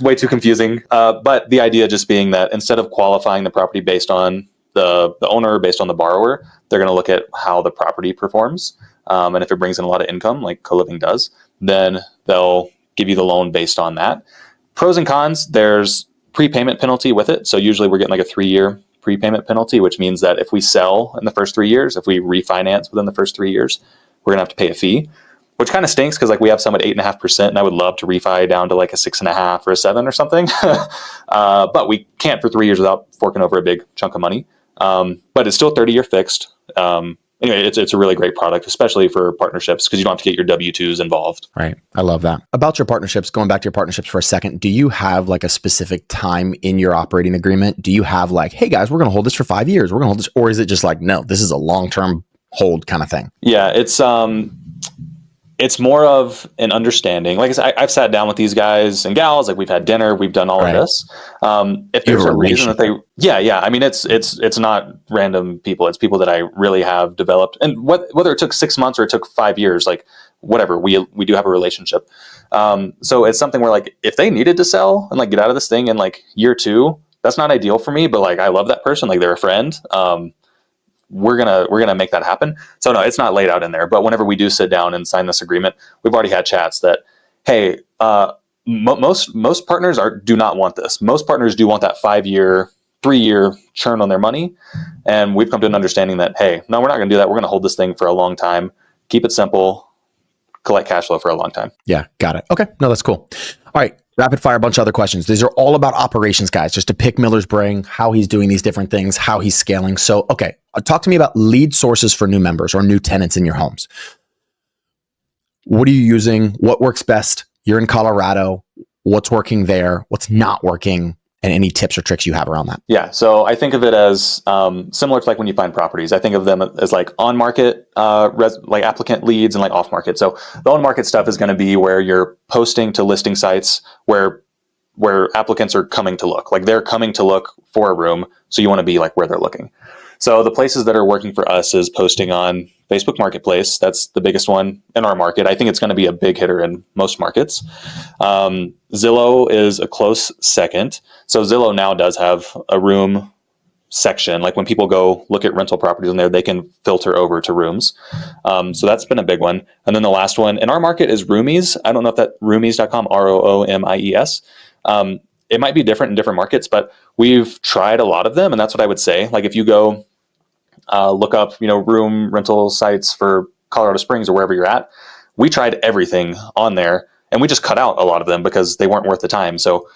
Way too confusing. But the idea just being that instead of qualifying the property based on the owner, based on the borrower, they're going to look at how the property performs. And if it brings in a lot of income, like CoLiving does, then they'll give you the loan based on that. Pros and cons, there's prepayment penalty with it. So usually we're getting like a 3-year prepayment penalty, which means that if we sell in the first 3 years, if we refinance within the first 3 years, we're gonna have to pay a fee, which kind of stinks because like we have some at 8.5%, and I would love to refi down to like a 6.5 or a 7 or something, but we can't for 3 years without forking over a big chunk of money. But it's still 30-year fixed. Anyway, it's a really great product, especially for partnerships, because you don't have to get your W-2s involved. Right. I love that. About your partnerships, going back to your partnerships for a second, do you have like a specific time in your operating agreement? Do you have like, hey guys, we're going to hold this for 5 years. We're going to hold this, or is it just like, no, this is a long-term hold kind of thing? Yeah, it's more of an understanding. Like I said, I've sat down with these guys and gals, like we've had dinner, we've done all of this. If there's a reason that yeah. I mean, it's not random people. It's people that I really have developed, and whether it took 6 months or it took 5 years, like whatever, we do have a relationship. So it's something where like, if they needed to sell and like get out of this thing in like year 2, that's not ideal for me, but like, I love that person. Like they're a friend. We're gonna make that happen. So no, it's not laid out in there. But whenever we do sit down and sign this agreement, we've already had chats that, hey, most partners do not want this. Most partners do want that 5-year, 3-year churn on their money, and we've come to an understanding that, hey, no, we're not gonna do that. We're gonna hold this thing for a long time, keep it simple, collect cash flow for a long time. Yeah, got it. Okay, no, that's cool. All right. Rapid fire, a bunch of other questions. These are all about operations, guys, just to pick Miller's brain, how he's doing these different things, how he's scaling. So, okay, talk to me about lead sources for new members or new tenants in your homes. What are you using? What works best? You're in Colorado. What's working there? What's not working? And any tips or tricks you have around that? Yeah, so I think of it as similar to like when you find properties. I think of them as like on-market like applicant leads and like off-market. So the on-market stuff is going to be where you're posting to listing sites where applicants are coming to look. Like they're coming to look for a room, so you want to be like where they're looking. So the places that are working for us is posting on Facebook Marketplace. That's the biggest one in our market. I think it's going to be a big hitter in most markets. Zillow is a close second. So Zillow now does have a room section. Like when people go look at rental properties on there, they can filter over to rooms. So that's been a big one. And then the last one in our market is Roomies. I don't know if that Roomies.com, Roomies. It might be different in different markets, but we've tried a lot of them. And that's what I would say. Like if you go look up, room rental sites for Colorado Springs or wherever you're at. We tried everything on there, and we just cut out a lot of them because they weren't worth the time. So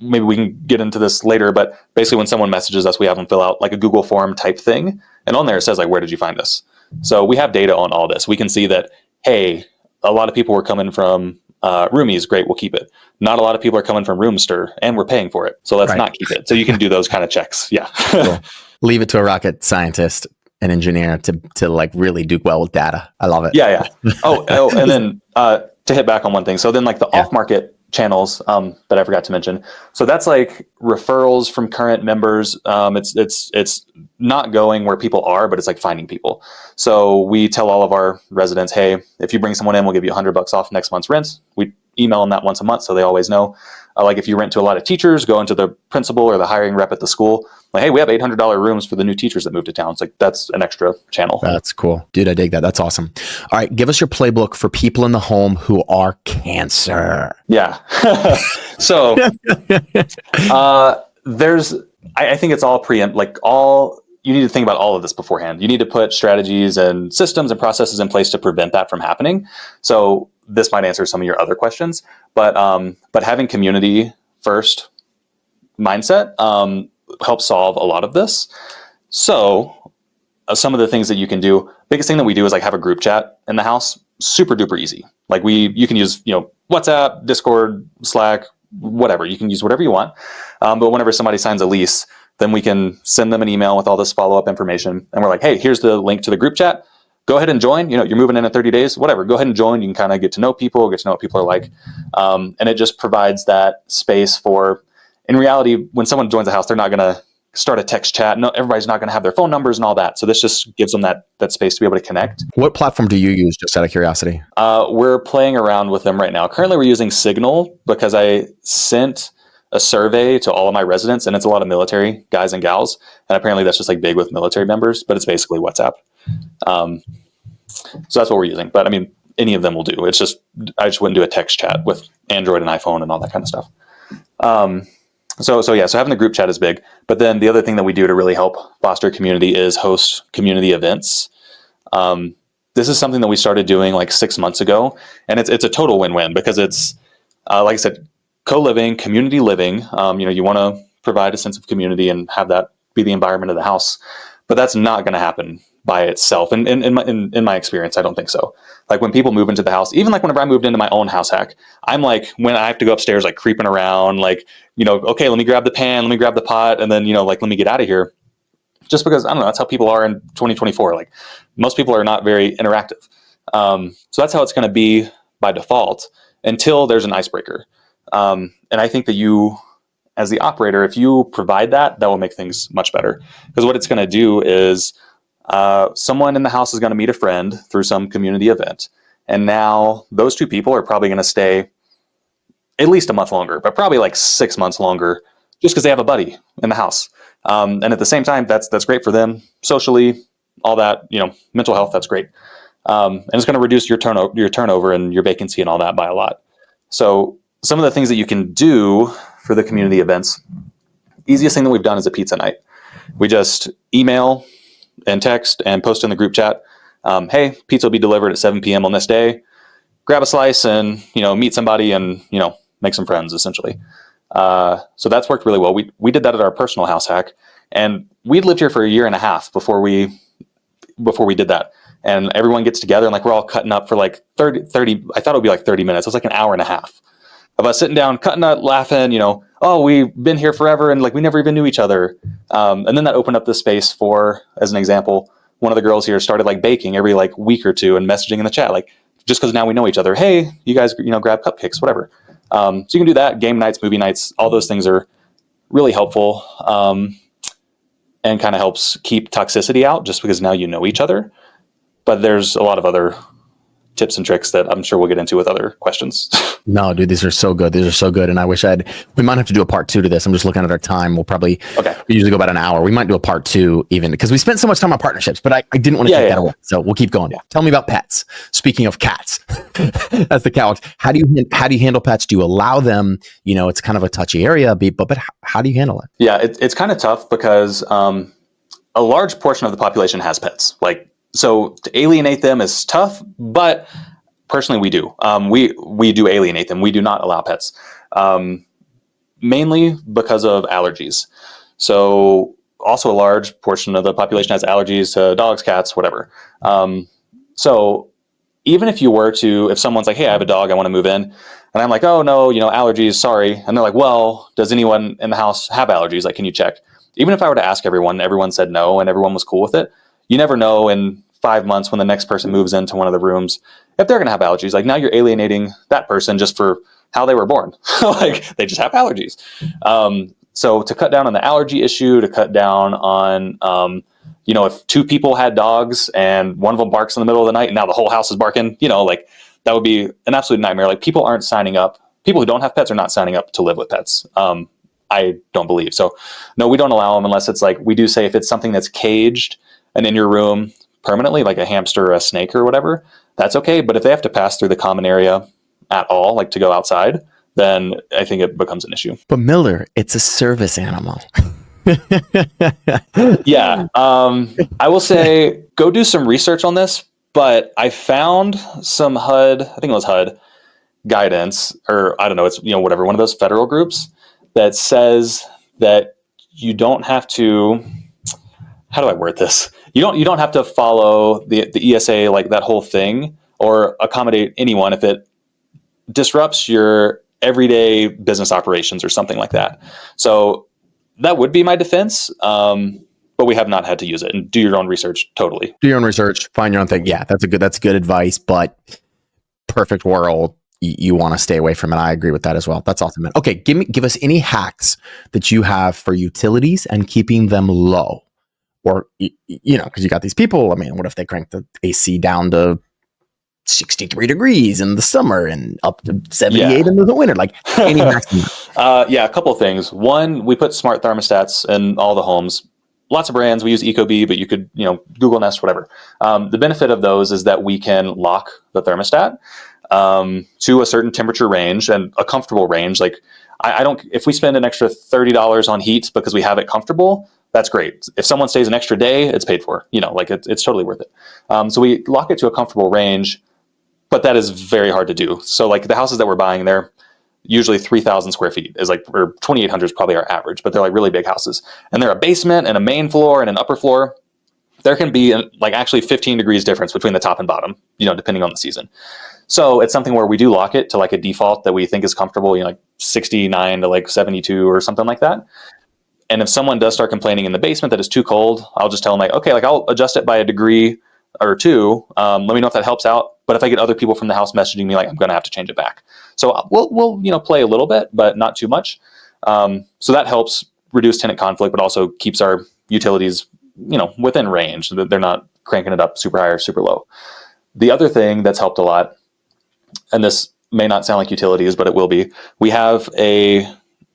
maybe we can get into this later, but basically when someone messages us, we have them fill out like a Google form type thing. And on there, it says like, where did you find this? So we have data on all this. We can see that, hey, a lot of people were coming from Roomies. Great, we'll keep it. Not a lot of people are coming from Roomster, and we're paying for it. So let's not keep it. So you can do those kind of checks. Yeah. Cool. Leave it to a rocket scientist, an engineer to like really do well with data. I love it. Yeah. Oh, and then to hit back on one thing. So then like the off-market channels that I forgot to mention. So that's like referrals from current members. It's not going where people are, but it's like finding people. So we tell all of our residents, hey, if you bring someone in, we'll give you $100 off next month's rent. We email them that once a month so they always know. Like if you rent to a lot of teachers, go into the principal or the hiring rep at the school. Like, hey, we have $800 rooms for the new teachers that moved to town. It's like, that's an extra channel. That's cool. Dude, I dig that. That's awesome. All right. Give us your playbook for people in the home who are cancer. Yeah. So I think it's all you need to think about all of this beforehand. You need to put strategies and systems and processes in place to prevent that from happening. So this might answer some of your other questions, but having community first mindset helps solve a lot of this. So some of the things that you can do, biggest thing that we do is like have a group chat in the house, super duper easy. Like you can use, WhatsApp, Discord, Slack, whatever. You can use whatever you want. But whenever somebody signs a lease, then we can send them an email with all this follow-up information. And we're like, hey, here's the link to the group chat. Go ahead and join. You're moving in 30 days, whatever. Go ahead and join. You can kind of get to know people, get to know what people are like. And it just provides that space for, in reality, when someone joins a house, they're not going to start a text chat. No, everybody's not going to have their phone numbers and all that. So this just gives them that space to be able to connect. What platform do you use, just out of curiosity? We're playing around with them right now. Currently, we're using Signal because I sent a survey to all of my residents, and it's a lot of military guys and gals. And apparently that's just like big with military members, but it's basically WhatsApp. So that's what we're using. But I mean, any of them will do. It's just, I just wouldn't do a text chat with Android and iPhone and all that kind of stuff. So having the group chat is big. But then the other thing that we do to really help foster community is host community events. This is something that we started doing like 6 months ago, and it's a total win-win because it's, like I said, co-living, community living. You want to provide a sense of community and have that be the environment of the house, but that's not going to happen by itself. And in my experience, I don't think so. Like when people move into the house, even like whenever I moved into my own house hack, I'm like, when I have to go upstairs, like creeping around, like, okay, let me grab the pan, let me grab the pot. And then, like, let me get out of here. Just because, I don't know, that's how people are in 2024. Like most people are not very interactive. So that's how it's going to be by default until there's an icebreaker. And I think that you, as the operator, if you provide that will make things much better. Because what it's going to do is someone in the house is going to meet a friend through some community event. And now those two people are probably going to stay at least a month longer, but probably like 6 months longer just because they have a buddy in the house. And at the same time, that's great for them socially, all that, mental health, that's great. And it's going to reduce your turnover and your vacancy and all that by a lot. So some of the things that you can do for the community events, easiest thing that we've done is a pizza night. We just email and text and post in the group chat, hey, pizza will be delivered at 7 p.m. on this day. Grab a slice and, meet somebody and, make some friends, essentially. So that's worked really well. We did that at our personal house hack, and we'd lived here for a year and a half before we did that. And everyone gets together and like, we're all cutting up for like 30, I thought it would be like 30 minutes. It was like an hour and a half of us sitting down, cutting up, laughing, oh, we've been here forever. And like, we never even knew each other. And then that opened up the space for, as an example, one of the girls here started like baking every like week or two and messaging in the chat, like, just because now we know each other. Hey, you guys, grab cupcakes, whatever. So you can do that. Game nights, movie nights, all those things are really helpful, and kind of helps keep toxicity out just because now you know each other. But there's a lot of other tips and tricks that I'm sure we'll get into with other questions. No, dude, these are so good. And I wish we might have to do a part 2 to this. I'm just looking at our time. We usually go about an hour. We might do a part 2 even because we spent so much time on partnerships, but I didn't want to take that away. So we'll keep going. Yeah. Tell me about pets. Speaking of cats, that's the couch. How do you handle pets? Do you allow them? It's kind of a touchy area, but how do you handle it? Yeah, it's kind of tough because, a large portion of the population has pets. Like, so to alienate them is tough, but personally we do. We do alienate them. We do not allow pets, mainly because of allergies. So also a large portion of the population has allergies to dogs, cats, whatever. So even if if someone's like, hey, I have a dog, I want to move in. And I'm like, oh no, allergies, sorry. And they're like, well, does anyone in the house have allergies? Like, can you check? Even if I were to ask everyone said no and everyone was cool with it. You never know in 5 months when the next person moves into one of the rooms, if they're going to have allergies. Like, now you're alienating that person just for how they were born. Like, they just have allergies. So to cut down on the allergy issue, to cut down on, if 2 people had dogs and one of them barks in the middle of the night and now the whole house is barking, like that would be an absolute nightmare. Like, people aren't signing up. People who don't have pets are not signing up to live with pets. I don't believe. So no, we don't allow them unless it's like, we do say if it's something that's caged and in your room permanently, like a hamster or a snake or whatever, that's okay. But if they have to pass through the common area at all, like to go outside, then I think it becomes an issue. But Miller, it's a service animal. Yeah. I will say, go do some research on this, but I found some I think it was HUD guidance, or I don't know, it's, whatever, one of those federal groups that says that you don't have to, how do I word this? You don't have to follow the ESA, like that whole thing, or accommodate anyone if it disrupts your everyday business operations or something like that. So that would be my defense. But we have not had to use it. And do your own research. Totally. Do your own research. Find your own thing. Yeah, that's good advice. But perfect world, you want to stay away from it. I agree with that as well. That's awesome, man. Okay, give us any hacks that you have for utilities and keeping them low. Or, because you got these people. I mean, what if they crank the AC down to 63 degrees in the summer and up to 78 in the winter? Like, any hacks? Yeah, a couple of things. One, we put smart thermostats in all the homes. Lots of brands. We use Ecobee, but you could, Google Nest, whatever. The benefit of those is that we can lock the thermostat to a certain temperature range and a comfortable range. Like, I don't, if we spend an extra $30 on heat because we have it comfortable, that's great. If someone stays an extra day, it's paid for, like it's totally worth it. So we lock it to a comfortable range, but that is very hard to do. So like the houses that we're buying, they're usually 3,000 square feet is like, or 2,800 is probably our average, but they're like really big houses. And they're a basement and a main floor and an upper floor. There can be like actually 15 degrees difference between the top and bottom, depending on the season. So it's something where we do lock it to like a default that we think is comfortable, like 69 to like 72 or something like that. And if someone does start complaining in the basement that it's too cold, I'll just tell them like, okay, like I'll adjust it by a degree or 2. Let me know if that helps out. But if I get other people from the house messaging me, like, I'm going to have to change it back. So we'll play a little bit, but not too much. So that helps reduce tenant conflict, but also keeps our utilities, within range. They're not cranking it up super high or super low. The other thing that's helped a lot, and this may not sound like utilities, but it will be, we have a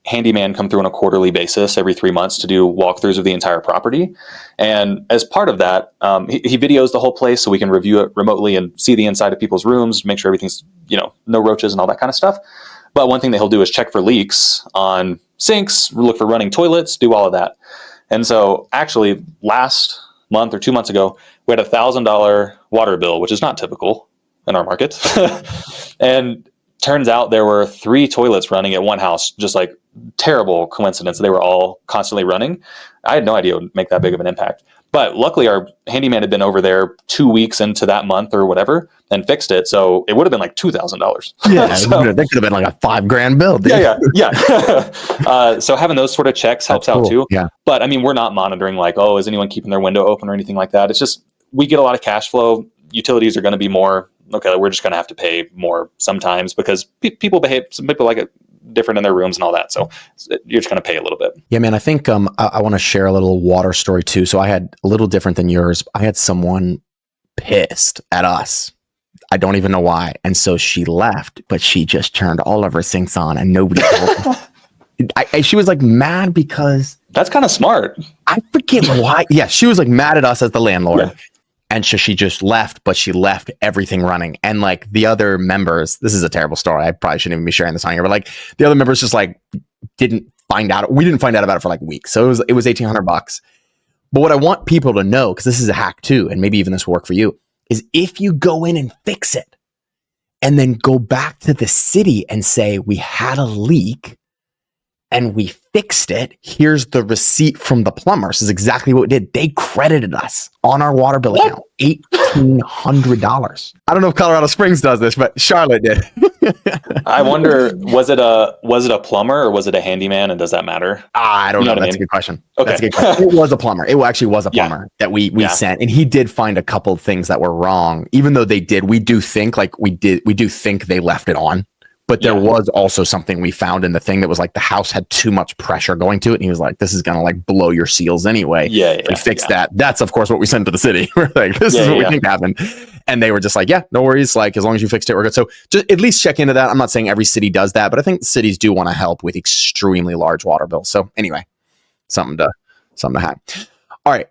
handyman come through on a quarterly basis every 3 months to do walkthroughs of the entire property. And as part of that, he videos the whole place so we can review it remotely and see the inside of people's rooms, make sure everything's, no roaches and all that kind of stuff. But one thing that he'll do is check for leaks on sinks, look for running toilets, do all of that. And so actually last month or 2 months ago, we had $1,000 water bill, which is not typical in our market. And turns out there were 3 toilets running at one house, just like terrible coincidence. They were all constantly running. I had no idea it would make that big of an impact. But luckily our handyman had been over there 2 weeks into that month or whatever and fixed it. So it would have been like $2,000. Yeah, so, that could have been like a $5,000 bill. Dude. Yeah. So having those sort of checks helps out too. Yeah. But I mean, we're not monitoring like, oh, is anyone keeping their window open or anything like that? It's just, we get a lot of cash flow. Utilities are going to be more, okay, we're just going to have to pay more sometimes because people behave, some people like it different in their rooms and all that. So you're just going to pay a little bit. Yeah, man. I think I want to share a little water story too. So I had a little different than yours. I had someone pissed at us. I don't even know why. And so she left, but she just turned all of her sinks on and nobody told her. She was like mad because... That's kind of smart. I forget why. Yeah, she was like mad at us as the landlord. Yeah. And so she just left, but she left everything running. And like the other members, this is a terrible story. I probably shouldn't even be sharing this on here, but like the other members just like didn't find out. We didn't find out about it for like weeks. So it was $1,800. But what I want people to know, because this is a hack too, and maybe even this will work for you, is if you go in and fix it and then go back to the city and say, we had a leak and we fixed it. Here's the receipt from the plumber. This is exactly what we did. They credited us on our water bill account, $1,800. I don't know if Colorado Springs does this, but Charlotte did. I wonder, was it a plumber or was it a handyman? And does that matter? I don't know. That's a good question. Okay. That's a good question. It was a plumber. It actually was a plumber that we sent, and he did find a couple of things that were wrong. Even though we do think they left it on. But there was also something we found in the thing that was like the house had too much pressure going to it. And he was like, this is going to like blow your seals anyway. We fixed that. That's, of course, what we sent to the city. We're like, this is what we think happened. And they were just like, yeah, no worries. Like, as long as you fixed it, we're good. So just at least check into that. I'm not saying every city does that, but I think cities do want to help with extremely large water bills. So anyway, something to hack. All right.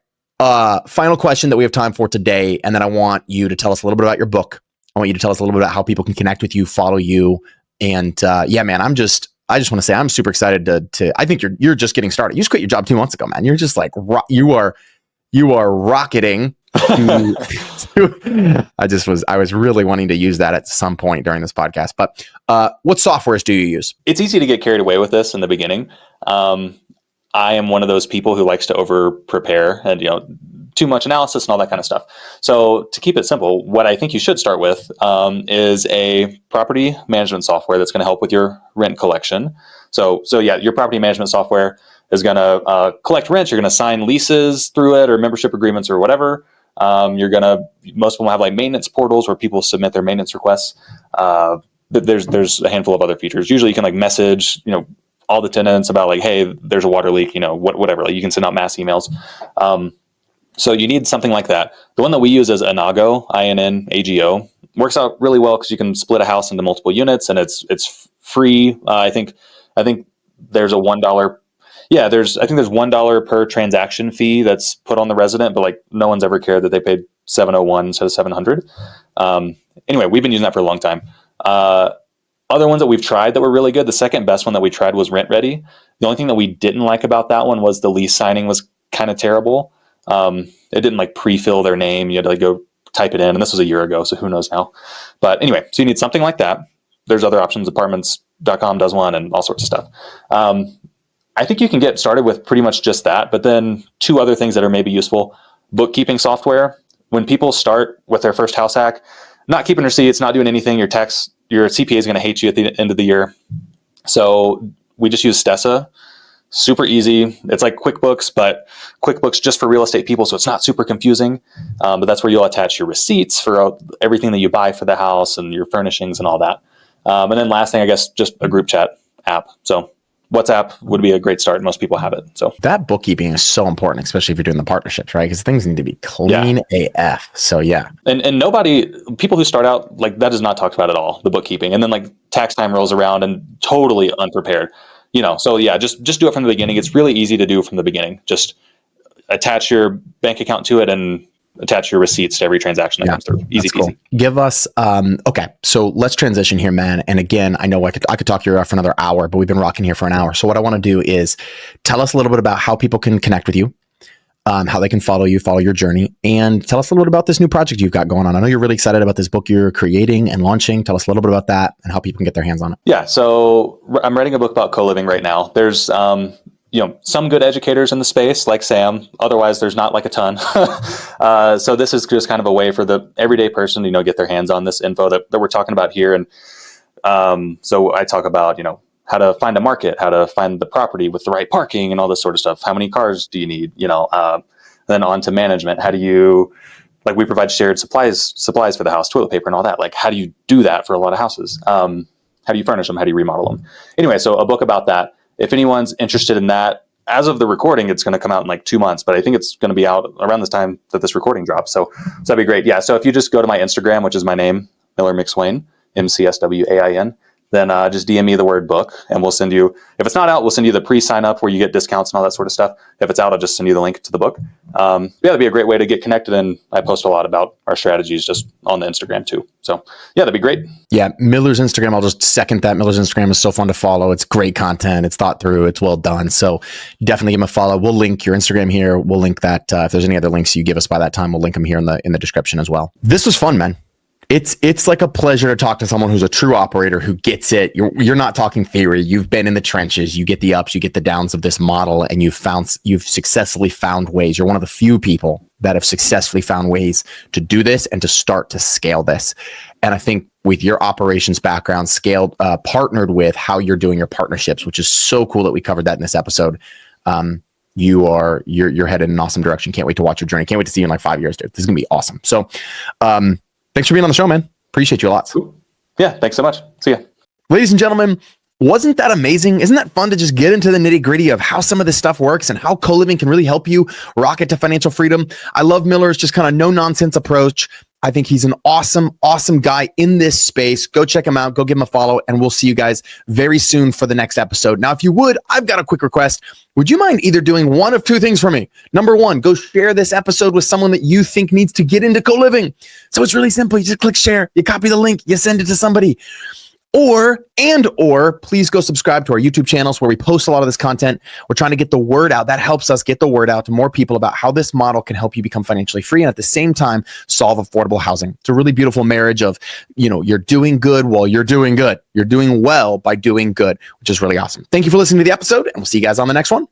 Final question that we have time for today. And then I want you to tell us a little bit about your book. I want you to tell us a little bit about how people can connect with you, follow you. And man, I just want to say I'm super excited to I think you're just getting started. You just quit your job 2 months ago, man. You're just like, you are rocketing. I was really wanting to use that at some point during this podcast, but what softwares do you use? It's easy to get carried away with this in the beginning. I am one of those people who likes to over prepare and, too much analysis and all that kind of stuff. So to keep it simple, what I think you should start with is a property management software that's going to help with your rent collection. So your property management software is going to collect rent. You're going to sign leases through it or membership agreements or whatever. Most of them have like maintenance portals where people submit their maintenance requests. There's a handful of other features. Usually you can like message, all the tenants about like, hey, there's a water leak, whatever. Like you can send out mass emails. So you need something like that. The one that we use is Inago, INNAGO. Works out really well because you can split a house into multiple units, and it's free. I think there's a $1. Yeah, there's $1 per transaction fee that's put on the resident, but like no one's ever cared that they paid $701 instead of $700. Anyway, we've been using that for a long time. Other ones that we've tried that were really good. The second best one that we tried was Rent Ready. The only thing that we didn't like about that one was the lease signing was kind of terrible. It didn't like pre-fill their name. You had to like go type it in, and this was a year ago, so who knows now. But anyway, so you need something like that. There's other options. Apartments.com does one and all sorts of stuff. I think you can get started with pretty much just that, but then two other things that are maybe useful. Bookkeeping software. When people start with their first house hack, not keeping receipts, not doing anything, your CPA is going to hate you at the end of the year. So we just use Stessa. Super easy. It's like QuickBooks, but QuickBooks just for real estate people, so it's not super confusing. But that's where you'll attach your receipts for everything that you buy for the house and your furnishings and all that. And then last thing, I guess, just a group chat app. So WhatsApp would be a great start. Most people have it. So that bookkeeping is so important, especially if you're doing the partnerships, right? Because things need to be clean AF. So yeah. And people who start out, like that is not talked about at all, the bookkeeping. And then like tax time rolls around and totally unprepared. So yeah, just do it from the beginning. It's really easy to do from the beginning. Just attach your bank account to it and attach your receipts to every transaction that comes through. Easy peasy. Cool. Give us, okay. So let's transition here, man. And again, I know I could talk to you for another hour, but we've been rocking here for an hour. So what I want to do is tell us a little bit about how people can connect with you, how they can follow your journey, and tell us a little bit about this new project you've got going on. I know you're really excited about this book you're creating and launching. Tell us a little bit about that and how people can get their hands on it. Yeah. So I'm writing a book about co-living right now. There's, some good educators in the space like Sam. Otherwise, there's not like a ton. So this is just kind of a way for the everyday person to, get their hands on this info that we're talking about here. And so I talk about, how to find a market, how to find the property with the right parking and all this sort of stuff. How many cars do you need? Then on to management. How do you, like we provide shared supplies for the house, toilet paper and all that. Like, how do you do that for a lot of houses? How do you furnish them? How do you remodel them? Anyway, so a book about that. If anyone's interested in that, as of the recording, it's going to come out in like 2 months, but I think it's going to be out around this time that this recording drops. So that'd be great. Yeah. So if you just go to my Instagram, which is my name, Miller McSwain, MCSWAIN, then just DM me the word book, and we'll send you, if it's not out, we'll send you the pre-sign up where you get discounts and all that sort of stuff. If it's out, I'll just send you the link to the book. Yeah, that'd be a great way to get connected. And I post a lot about our strategies just on the Instagram too. So yeah, that'd be great. Yeah, Miller's Instagram, I'll just second that. Miller's Instagram is so fun to follow. It's great content. It's thought through. It's well done. So definitely give him a follow. We'll link your Instagram here. We'll link that. If there's any other links you give us by that time, we'll link them here in the description as well. This was fun, man. It's like a pleasure to talk to someone who's a true operator who gets it. You're not talking theory. You've been in the trenches. You get the ups, you get the downs of this model, and you've successfully found ways. You're one of the few people that have successfully found ways to do this and to start to scale this. And I think with your operations background, partnered with how you're doing your partnerships, which is so cool that we covered that in this episode. You're headed in an awesome direction. Can't wait to watch your journey. Can't wait to see you in like 5 years, dude. This is gonna be awesome. So, thanks for being on the show, man. Appreciate you a lot. Cool. Yeah, thanks so much. See ya. Ladies and gentlemen, wasn't that amazing? Isn't that fun to just get into the nitty gritty of how some of this stuff works and how co-living can really help you rocket to financial freedom? I love Miller's just kind of no nonsense approach. I think he's an awesome, awesome guy in this space. Go check him out. Go give him a follow, and we'll see you guys very soon for the next episode. Now, if you would, I've got a quick request. Would you mind either doing one of two things for me? Number one, go share this episode with someone that you think needs to get into co-living. So it's really simple. You just click share, you copy the link, you send it to somebody. Or please go subscribe to our YouTube channels where we post a lot of this content. We're trying to get the word out. That helps us get the word out to more people about how this model can help you become financially free and at the same time solve affordable housing. It's a really beautiful marriage of, you're doing good while you're doing good. You're doing well by doing good, which is really awesome. Thank you for listening to the episode, and we'll see you guys on the next one.